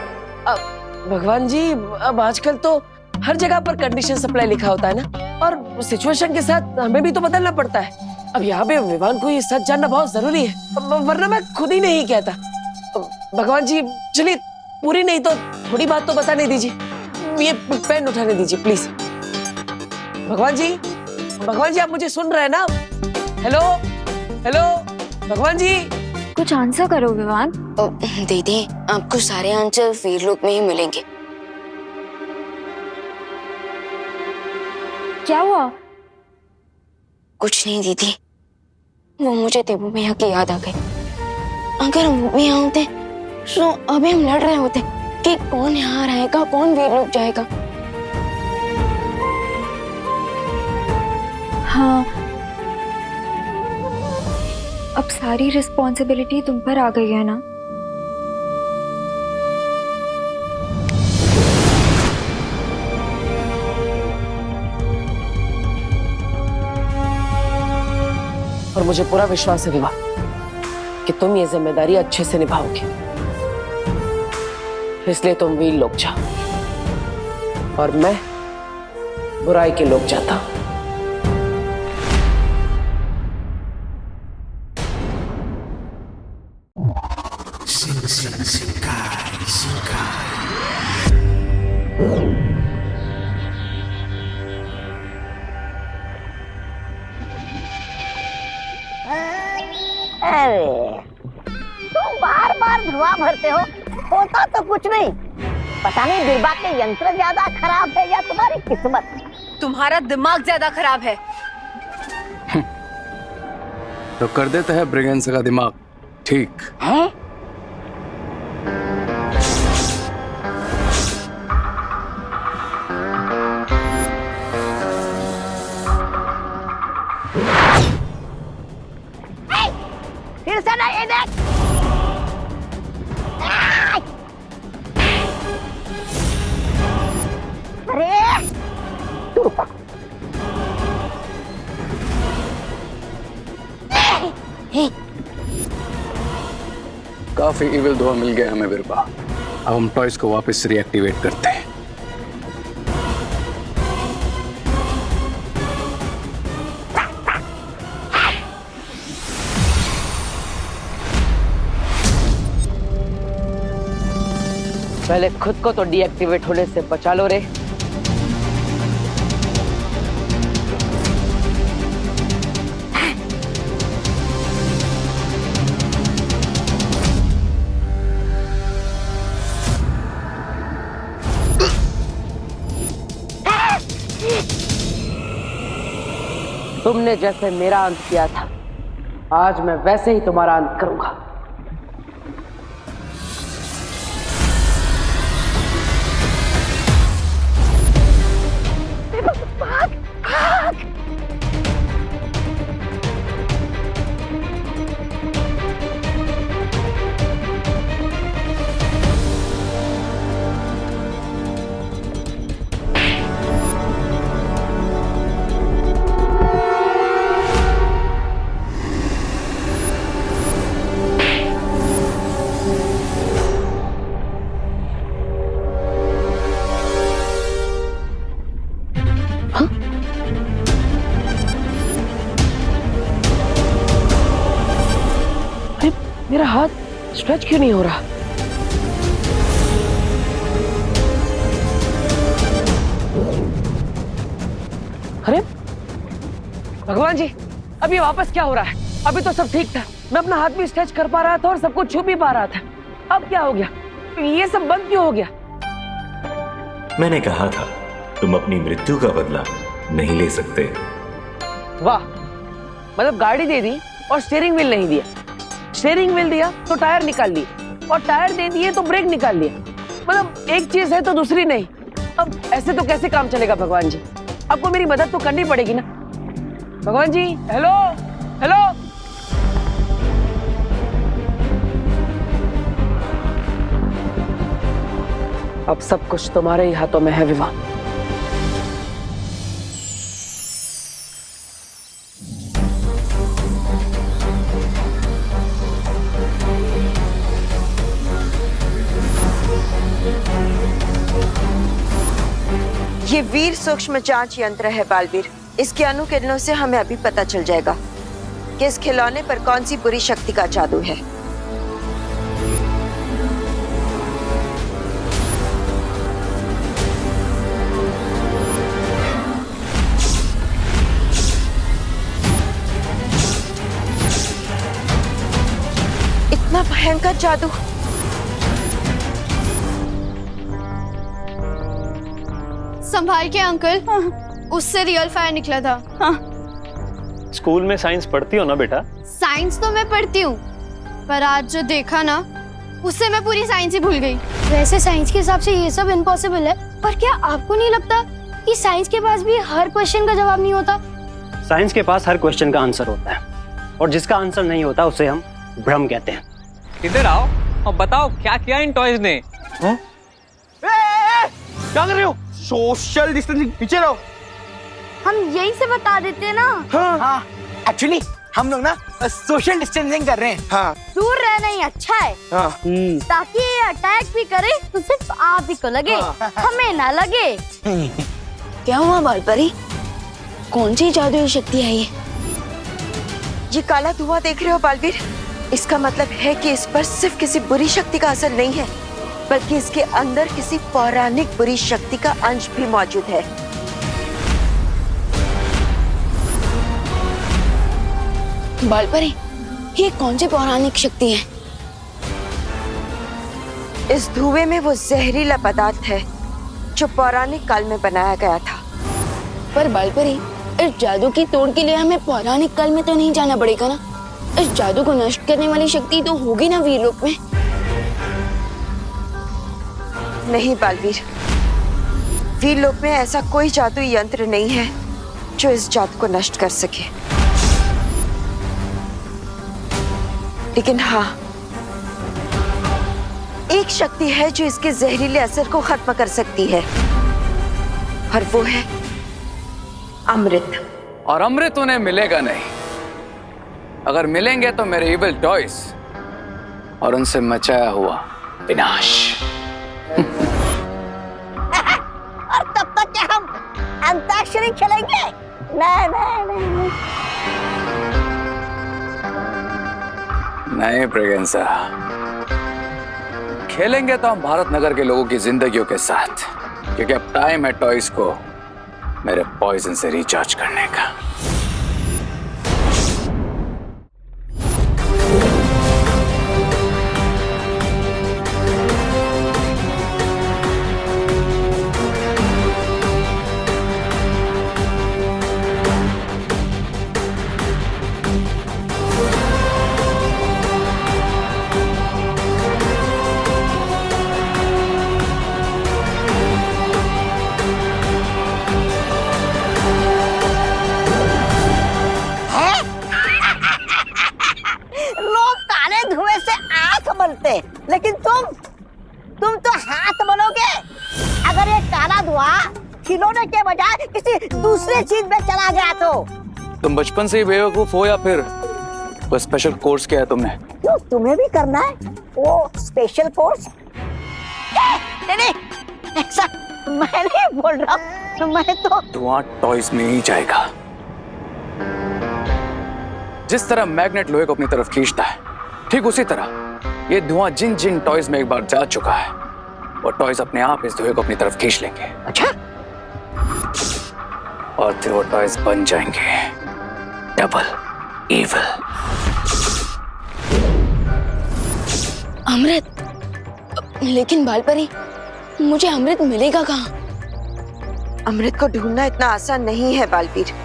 अब भगवान जी, अब आजकल तो हर जगह पर कंडीशन सप्लाई लिखा होता है ना, और सिचुएशन के साथ हमें भी तो बदलना पड़ता है। अब यहाँ पे विवान को ये सच जानना बहुत जरूरी है, वरना मैं खुद ही नहीं कहता। भगवान जी चलिए, पूरी नहीं तो थोड़ी बात तो बताने दीजिए, ये पेन उठाने दीजिए प्लीज। भगवान जी आप मुझे सुन रहे हैं ना? हेलो हेलो भगवान जी, कुछ आंसर करो विवान। दीदी आपको सारे आंसर वीरलोक में ही मिलेंगे। क्या हुआ? कुछ नहीं दीदी, वो मुझे देवू भैया की याद आ गई। अगर वो भी यहाँ होते तो अभी हम लड़ रहे होते कि कौन यहाँ रहेगा कौन वीरलोक जाएगा। हाँ, अब सारी रिस्पॉन्सिबिलिटी तुम पर आ गई है ना? और मुझे पूरा विश्वास है विवाह कि तुम ये जिम्मेदारी अच्छे से निभाओगे, इसलिए तुम वीर लोग जाओ और मैं बुराई के लोग जाता हूं। अरे तुम बार बार धुआं भरते हो, होता तो कुछ नहीं। पता नहीं बिरबा के यंत्र ज्यादा खराब है या तुम्हारी किस्मत। तुम्हारा दिमाग ज्यादा खराब है। तो कर देता है ब्रिगेंस का दिमाग ठीक है? फिर से ना, ये देख। अरे काफी इविल दुआ मिल गया हमें बिरबा। अब हम टॉयज को वापस रिएक्टिवेट करते हैं। पहले खुद को तो डीएक्टिवेट होने से बचा लो रे। तुमने जैसे मेरा अंत किया था, आज मैं वैसे ही तुम्हारा अंत करूंगा। मेरा हाथ स्ट्रेच क्यों नहीं हो रहा? अरे भगवान जी, अब ये वापस क्या हो रहा है? अभी तो सब ठीक था, मैं अपना हाथ भी स्ट्रेच कर पा रहा था और सब कुछ छू भी पा रहा था। अब क्या हो गया? ये सब बंद क्यों हो गया? मैंने कहा था तुम अपनी मृत्यु का बदला नहीं ले सकते। वाह, मतलब गाड़ी दे दी और स्टीयरिंग व्हील नहीं दिया, स्टीयरिंग व्हील दिया तो टायर निकाल लिए और टायर दे दिए तो ब्रेक निकाल लिया। मतलब एक चीज है तो दूसरी नहीं। अब ऐसे तो कैसे काम चलेगा भगवान जी? आपको मेरी मदद तो करनी पड़ेगी ना भगवान जी। हेलो हेलो, अब सब कुछ तुम्हारे ही हाथों में है विवाह। ये वीर सूक्ष्म जांच यंत्र है बालवीर। इसके अणुकिरणों से हमें अभी पता चल जाएगा कि इस खिलौने पर कौन सी बुरी शक्ति का जादू है। इतना भयंकर जादू। संभाल के अंकल, उससे रियल फायर निकला था। स्कूल में साइंस पढ़ती हो ना बेटा? साइंस तो मैं पढ़ती हूँ, पर आज जो देखा ना, उससे मैं पूरी साइंस ही भूल गई। वैसे साइंस के हिसाब से ये सब इम्पॉसिबल है, पर क्या आपको नहीं लगता कि साइंस के पास भी हर क्वेश्चन का जवाब नहीं होता? साइंस के पास हर क्वेश्चन का आंसर होता है, और जिसका आंसर नहीं होता उसे हम भ्रम कहते हैं। इधर आओ और बताओ क्या किया इन टॉयज ने? क्या कर रहे हो? सोशल डिस्टेंसिंग, पीछे रहो। हम यही से बता देते हैं ना। हाँ, एक्चुअली हम लोग ना सोशल डिस्टेंसिंग कर रहे हैं। हाँ, दूर रहना ही अच्छा है। हाँ। ताकि ये अटैक भी करे तो सिर्फ आप ही को लगे, हमें ना लगे। क्या हुआ बालपरी? कौन सी जादुई शक्ति है ये काला धुआं देख रहे हो बालवीर? इसका मतलब है कि इस पर सिर्फ किसी बुरी शक्ति का असर नहीं है, बल्कि इसके अंदर किसी पौराणिक बुरी शक्ति का अंश भी मौजूद है। बालपरी, ये कौन सी पौराणिक शक्ति है? इस धुएं में वो जहरीला पदार्थ है जो पौराणिक काल में बनाया गया था। पर बालपरी, इस जादू की तोड़ के लिए हमें पौराणिक काल में तो नहीं जाना पड़ेगा ना? इस जादू को नष्ट करने वाली शक्ति तो होगी ना वीरलोक में? नहीं बालवीर, वीरलोक में ऐसा कोई जादुई यंत्र नहीं है जो इस जादू को नष्ट कर सके। लेकिन हाँ, एक शक्ति है जो इसके जहरीले असर को खत्म कर सकती है, और वो है अमृत। और अमृत उन्हें मिलेगा नहीं, अगर मिलेंगे तो मेरे इविल टॉयज और उनसे मचाया हुआ विनाश। और तब तक क्या हम अंताक्षरी खेलेंगे? नहीं नहीं नहीं नहीं प्रेगेंसा, खेलेंगे तो हम भारत नगर के लोगों की जिंदगियों के साथ, क्योंकि अब टाइम है टॉयज को मेरे पॉइजन से रिचार्ज करने का। लेकिन तुम तो हाथ मलोगे। अगर ये काला धुआं खिलौने के बजाय किसी दूसरे चीज में चला गया तो? तुम बचपन से ही बेवकूफ हो या फिर कोई स्पेशल कोर्स किया है तुमने? क्यों, तुम्हें भी करना है वो स्पेशल कोर्स? नहीं, ऐसा मैं नहीं बोल रहा हूँ, मैं तो धुआं टॉयज में ही जाएगा। जिस तरह मैग्नेट लोहे को अपनी तरफ खींचता है, ठीक उसी तरह ये धुआं जिन जिन टॉयज में एक बार जा चुका है, वो टॉयज अपने आप इस धुएं को अपनी तरफ खींच लेंगे। अच्छा? और फिर वो टॉयज बन जाएंगे डबल इविल। अमृत, लेकिन बालपरी, मुझे अमृत मिलेगा कहाँ? अमृत को ढूंढना इतना आसान नहीं है बालवीर।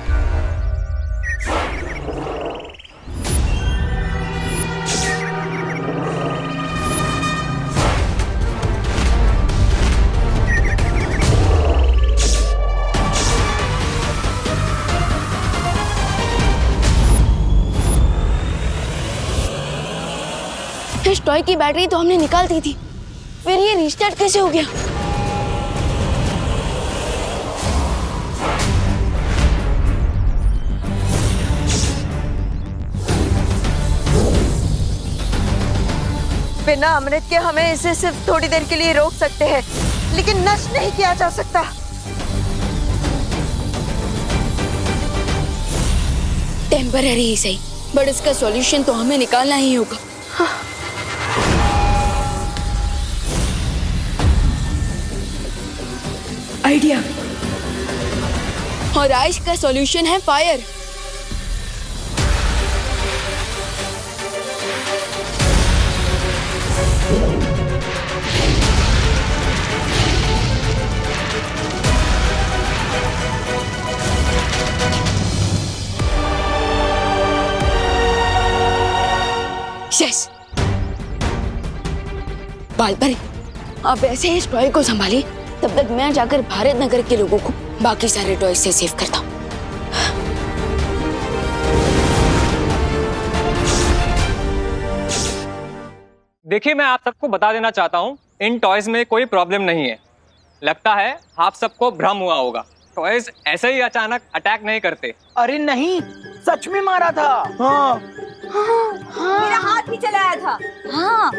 इस टॉय की बैटरी तो हमने निकाल दी थी, फिर ये रिस्टार्ट कैसे हो गया? बिना अमृत के हमें इसे सिर्फ थोड़ी देर के लिए रोक सकते हैं, लेकिन नष्ट नहीं किया जा सकता। टेम्पररी ही सही, बट इसका सॉल्यूशन तो हमें निकालना ही होगा। आइडिया। और आज का सॉल्यूशन है फायर। यस, बालपरी, आप ऐसे इस टॉय को संभालिए, तब तक मैं जाकर भारत नगर के लोगों को बाकी सारे टॉय से सेव करता हूँ। देखिए, मैं आप सबको बता देना चाहता हूँ, इन टॉयज में कोई प्रॉब्लम नहीं है। लगता है आप सबको भ्रम हुआ होगा। टॉयज ऐसे ही अचानक अटैक नहीं करते। अरे नहीं, सच में मारा था। हाँ। हाँ। मेरा हाथ भी चलाया था। हाँ।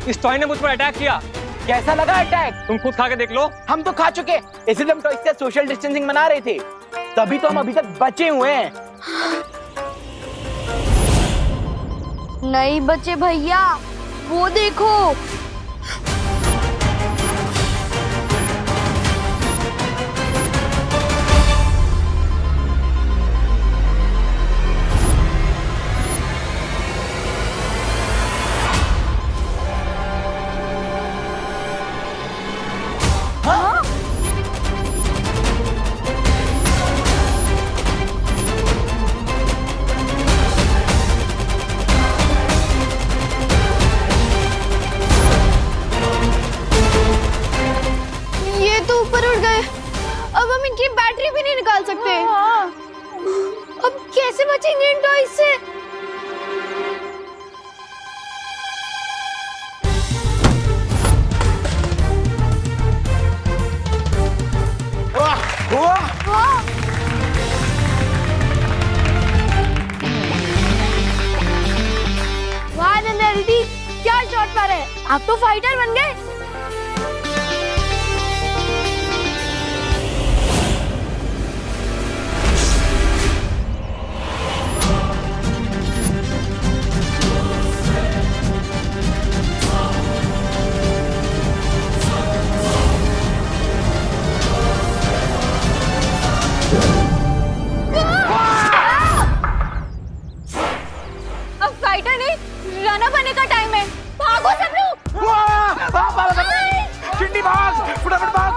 इस टॉय ने मुझ पर अटैक किया। कैसा लगा अटैक? तुम खुद खा के देख लो। हम तो खा चुके, इसलिए हम टॉय से सोशल डिस्टेंसिंग बना रहे थे, तभी तो हम अभी तक बचे हुए हैं। नहीं बचे भैया, वो देखो। अब हम इनकी बैटरी भी नहीं निकाल सकते। अब कैसे बचेंगे इन टॉयज से? जाएंगे। अब फाइटर नहीं, रनर बनने का टाइम है। भागो सब लोग। चिंटी भाग, फटाफट भाग।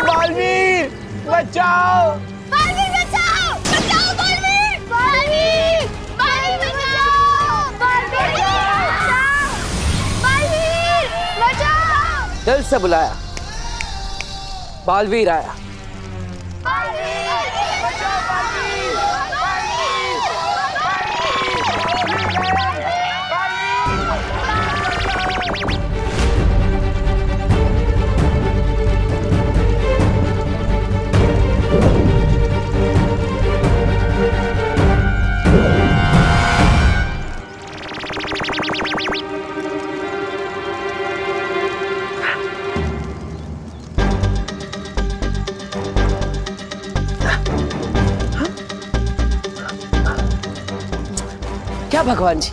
बालवीर बचाओ! बालवीर बचाओ! बचाओ बालवीर! बालवीर! बालवीर बचाओ! बालवीर बचाओ! बालवीर बचाओ! दिल से बुलाया, बालवीर आया। क्या भगवान जी,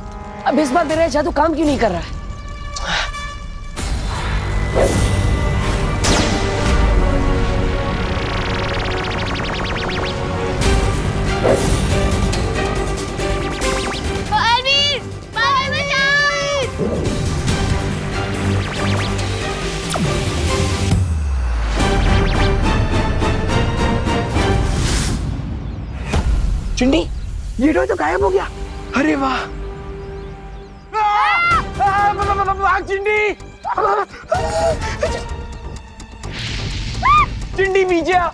अब इस बार मेरा जादू काम क्यों नहीं कर रहा है? बालवीर! बालवीर बचाओ! चिंटी, ये टॉय तो गायब हो गया। अरे वाह! भाग चिंटी! चिंटी पीछे आ!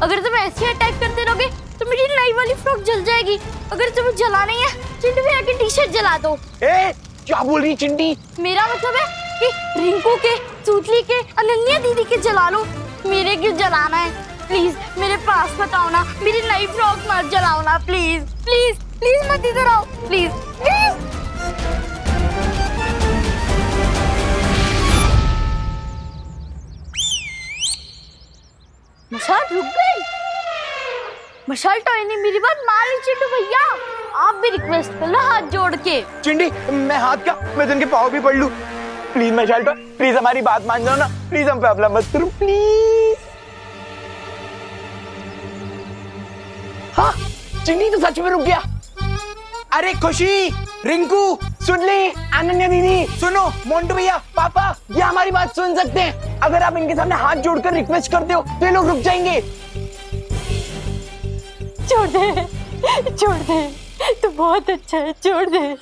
अगर तुम ऐसे अटैक करते रहोगे तो मेरी नई वाली फ्रॉक जल जाएगी। अगर तुम्हें जलाना ही है, चिंटू भैया की टी-शर्ट जला दो। ए, क्या बोल रही चिंटी? मेरा मतलब है कि रिंकू के, सूतली के, अनन्या दीदी के जला लो। मेरे क्यों जलाना है? प्लीज मेरे पास बताओ ना, मेरी नई फ्रॉक मत जलाओ ना, प्लीज प्लीज प्लीज मत इधर आओ, प्लीज प्लीज। मशाल रुक गई। मशाल टॉय ने मेरी बात मान ली चिंटू भैया। आप भी रिक्वेस्ट कर लो हाथ जोड़ के। चिंटी, मैं हाथ क्या, मैं तुमके पाँव भी पढ़ लूं। प्लीज मशाल टॉय, प्लीज हमारी बात मान जाओ ना। प्लीज हम पे अपना मत करो, प्लीज। हाँ, चिंटी तो सच में रुक गया। अरे खुशी, रिंकू, सुनली, अनन्या दीदी, सुनो, मोंटू भैया, पापा, ये हमारी बात सुन सकते हैं। अगर आप इनके सामने हाथ जोड़कर रिक्वेस्ट करते हो तो ये लोग रुक जाएंगे। छोड़ दे, छोड़ दे, तू बहुत अच्छा है, छोड़ दे।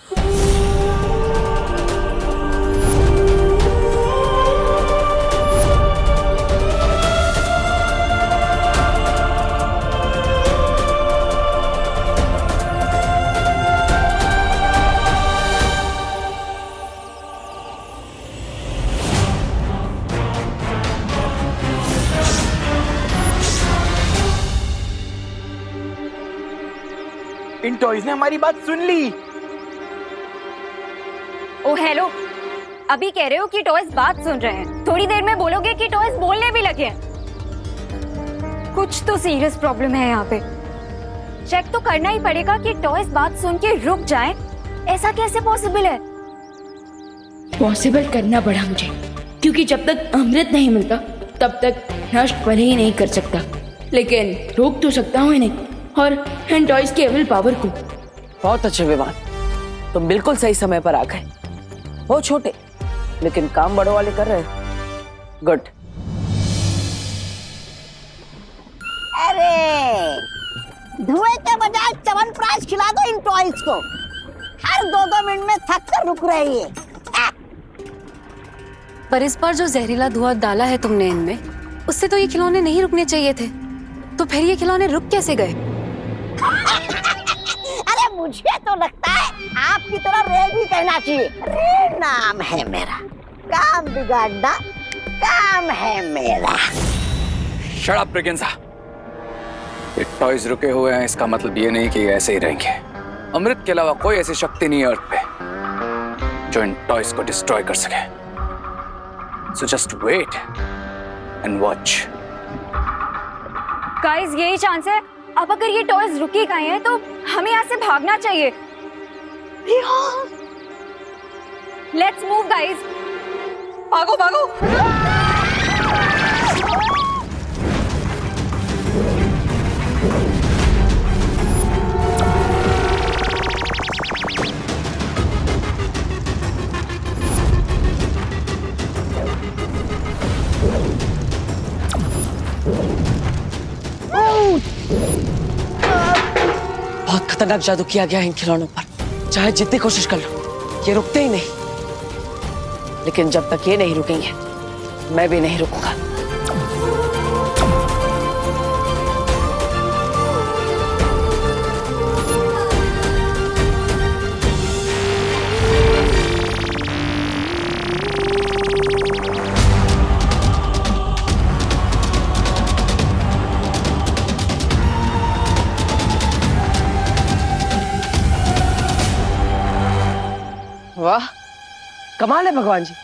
इन टॉयज ने हमारी बात सुन ली। ओ हेलो, अभी कह रहे हो कि टॉयज बात सुन रहे हैं, थोड़ी देर में बोलोगे कि टॉयज बोलने भी लगे हैं। कुछ तो सीरियस प्रॉब्लम है यहाँ पे। चेक तो करना ही पड़ेगा कि टॉयज बात सुन के रुक जाएं। ऐसा कैसे पॉसिबल है? पॉसिबल करना पड़ा मुझे, क्योंकि जब तक अमृत नहीं मिलता तब तक नष्ट भले ही नहीं कर सकता, लेकिन रोक तो सकता हूँ इन्हें और इन टॉयज के एविल पावर को। बहुत अच्छे विमान, तुम बिल्कुल सही समय पर आ गए। वो छोटे लेकिन काम बड़ों वाले कर रहे हैं। गुड। अरे धुएं के बजाय च्यवनप्राश खिला दो इन टॉयज को। हर 2-2 मिनट में थक कर रुक रही है। पर इस बार जो जहरीला धुआं डाला है तुमने इनमें, उससे तो ये खिलौने नहीं रुकने चाहिए थे। तो फिर ये खिलौने रुक कैसे गए? अरे मुझे तो लगता है आपकी तरह रे भी कहना चाहिए। रे नाम है मेरा, काम बिगाड़ना काम है मेरा। Shut up Braganza. ये टॉयज रुके हुए हैं, इसका मतलब ये नहीं कि ये ऐसे ही रहेंगे। अमृत के अलावा कोई ऐसी शक्ति नहीं है अर्थ पे जो इन टॉयज को डिस्ट्रॉय कर सके। So just wait and watch. Guys यही चांस है। अब अगर ये टॉयज रुके गए हैं तो हमें यहाँ से भागना चाहिए। Let's move guys. भागो भागो। बहुत खतरनाक जादू किया गया है इन खिलौनों पर। चाहे जितनी कोशिश कर लो, ये रुकते ही नहीं। लेकिन जब तक ये नहीं रुकेंगे, मैं भी नहीं रुकूंगा। वाह, कमाल है भगवान जी।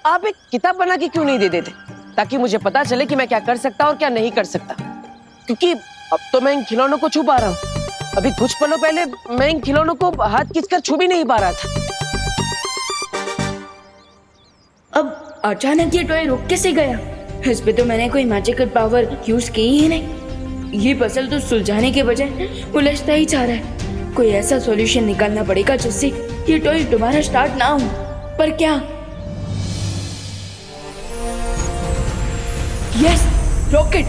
आप एक किताब बना के क्यों नहीं दे देते, ताकि मुझे पता चले कि मैं क्या कर सकता और क्या नहीं कर सकता। क्योंकि अब तो मैं इन खिलौनों को छू पा रहा हूँ। अभी कुछ पलों पहले मैं इन खिलौनों को हाथ खींचकर छू भी नहीं पा रहा था। अब अचानक ये टॉय रुक कैसे गया? इस पे तो मैंने कोई मैजिकल पावर यूज की ही नहीं। ये पजल तो सुलझाने के बजाय उलझता ही जा रहा है। कोई ऐसा सॉल्यूशन निकालना पड़ेगा जिससे ये टॉय दोबारा स्टार्ट ना हो। पर क्या? Yes, rocket.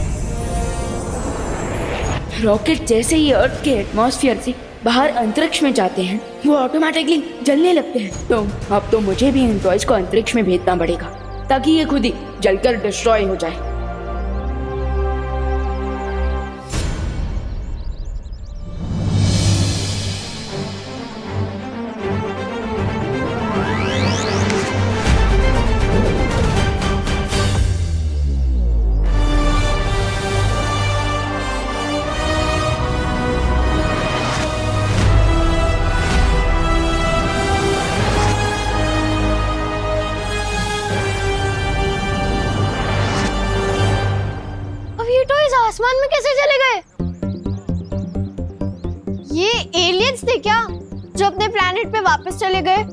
रॉकेट जैसे ही अर्थ के एटमॉस्फेयर से बाहर अंतरिक्ष में जाते हैं, वो ऑटोमेटिकली जलने लगते हैं। तो अब तो मुझे भी इन टॉयज को अंतरिक्ष में भेजना पड़ेगा, ताकि ये खुद ही जलकर डिस्ट्रॉय हो जाए। आसमान में कैसे चले गए? ये एलियंस थे क्या जो अपने प्लेनेट पे वापस चले गए?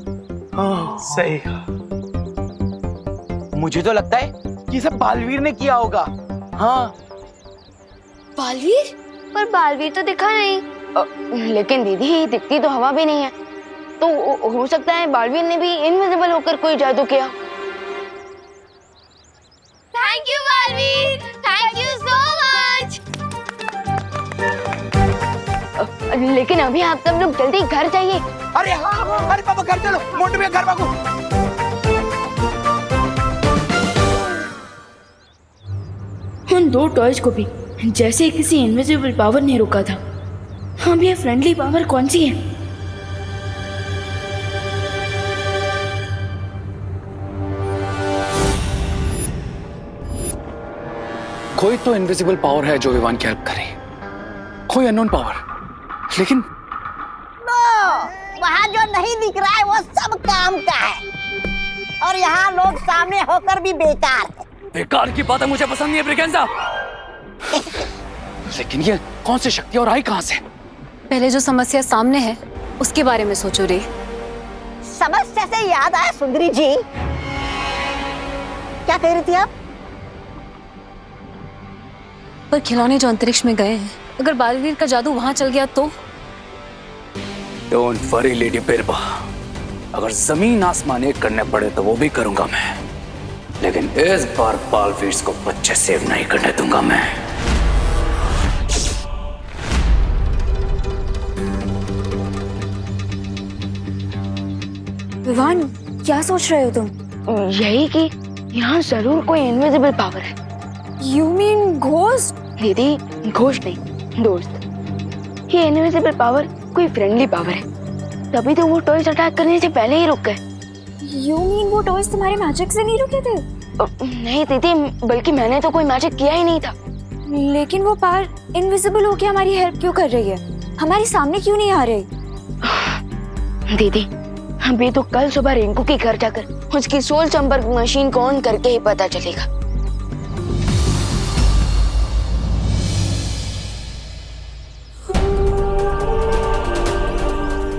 सही कहा। मुझे तो लगता है कि सब बालवीर ने किया होगा। हाँ। बालवीर? पर बालवीर तो दिखा नहीं। लेकिन दीदी दिखती तो हवा भी नहीं है, तो हो सकता है बालवीर ने भी इनविजिबल होकर कोई जादू किया। Thank you Baalveer, thank you so much. लेकिन अभी आप सब लोग जल्दी घर जाइए। अरे हाँ, अरे पापा घर चलो, मोटू भैया घर भागो। उन दो टॉयज को भी जैसे किसी इनविजिबल पावर ने रोका था। हम ये फ्रेंडली पावर कौन सी है? कोई तो इनविजिबल पावर है जो विवान की हेल्प करे, कोई अननोन पावर। लेकिन वहाँ जो नहीं दिख रहा है वो सब काम का है, और यहाँ लोग सामने होकर भी बेकार है। बेकार की बातें मुझे पसंद नहीं है ब्रिगेंजा। लेकिन ये कौन सी शक्ति और आई कहाँ से? पहले जो समस्या सामने है उसके बारे में सोचो रे। समस्या से याद आया सुंदरी जी, क्या कह रही थी आप? पर खिलौने जो अंतरिक्ष में गए हैं, अगर बालवीर का जादू वहां चल गया तो? डोंट वरी लेडी बिरबा, अगर जमीन आसमान एक करने पड़े तो वो भी करूंगा मैं, लेकिन इस बार बालवीर को बच्चे सेव नहीं करने दूंगा मैं। विवान, क्या सोच रहे हो तुम? यही कि यहाँ जरूर कोई इनविजिबल पावर है। You mean ghost? दीदी, घोस्ट नहीं, दोस्त। ये इनविजिबल पावर कोई फ्रेंडली पावर है, तभी तो वो टॉयज अटैक करने से पहले ही रुक गए। यू मीन वो टॉयज तुम्हारे मैजिक से नहीं रुके थे? नहीं दीदी, बल्कि मैंने तो कोई मैजिक किया ही नहीं था। लेकिन वो पावर इनविजिबल होके हमारी हेल्प क्यों कर रही है? हमारे सामने क्यों नहीं आ रही? दीदी, हमें तो कल सुबह रिंकू के घर जाकर उसकी सोल संपर्क मशीन को ऑन करके ही पता चलेगा।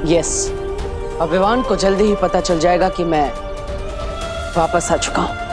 यस, अब विवान को जल्दी ही पता चल जाएगा कि मैं वापस आ चुका हूं।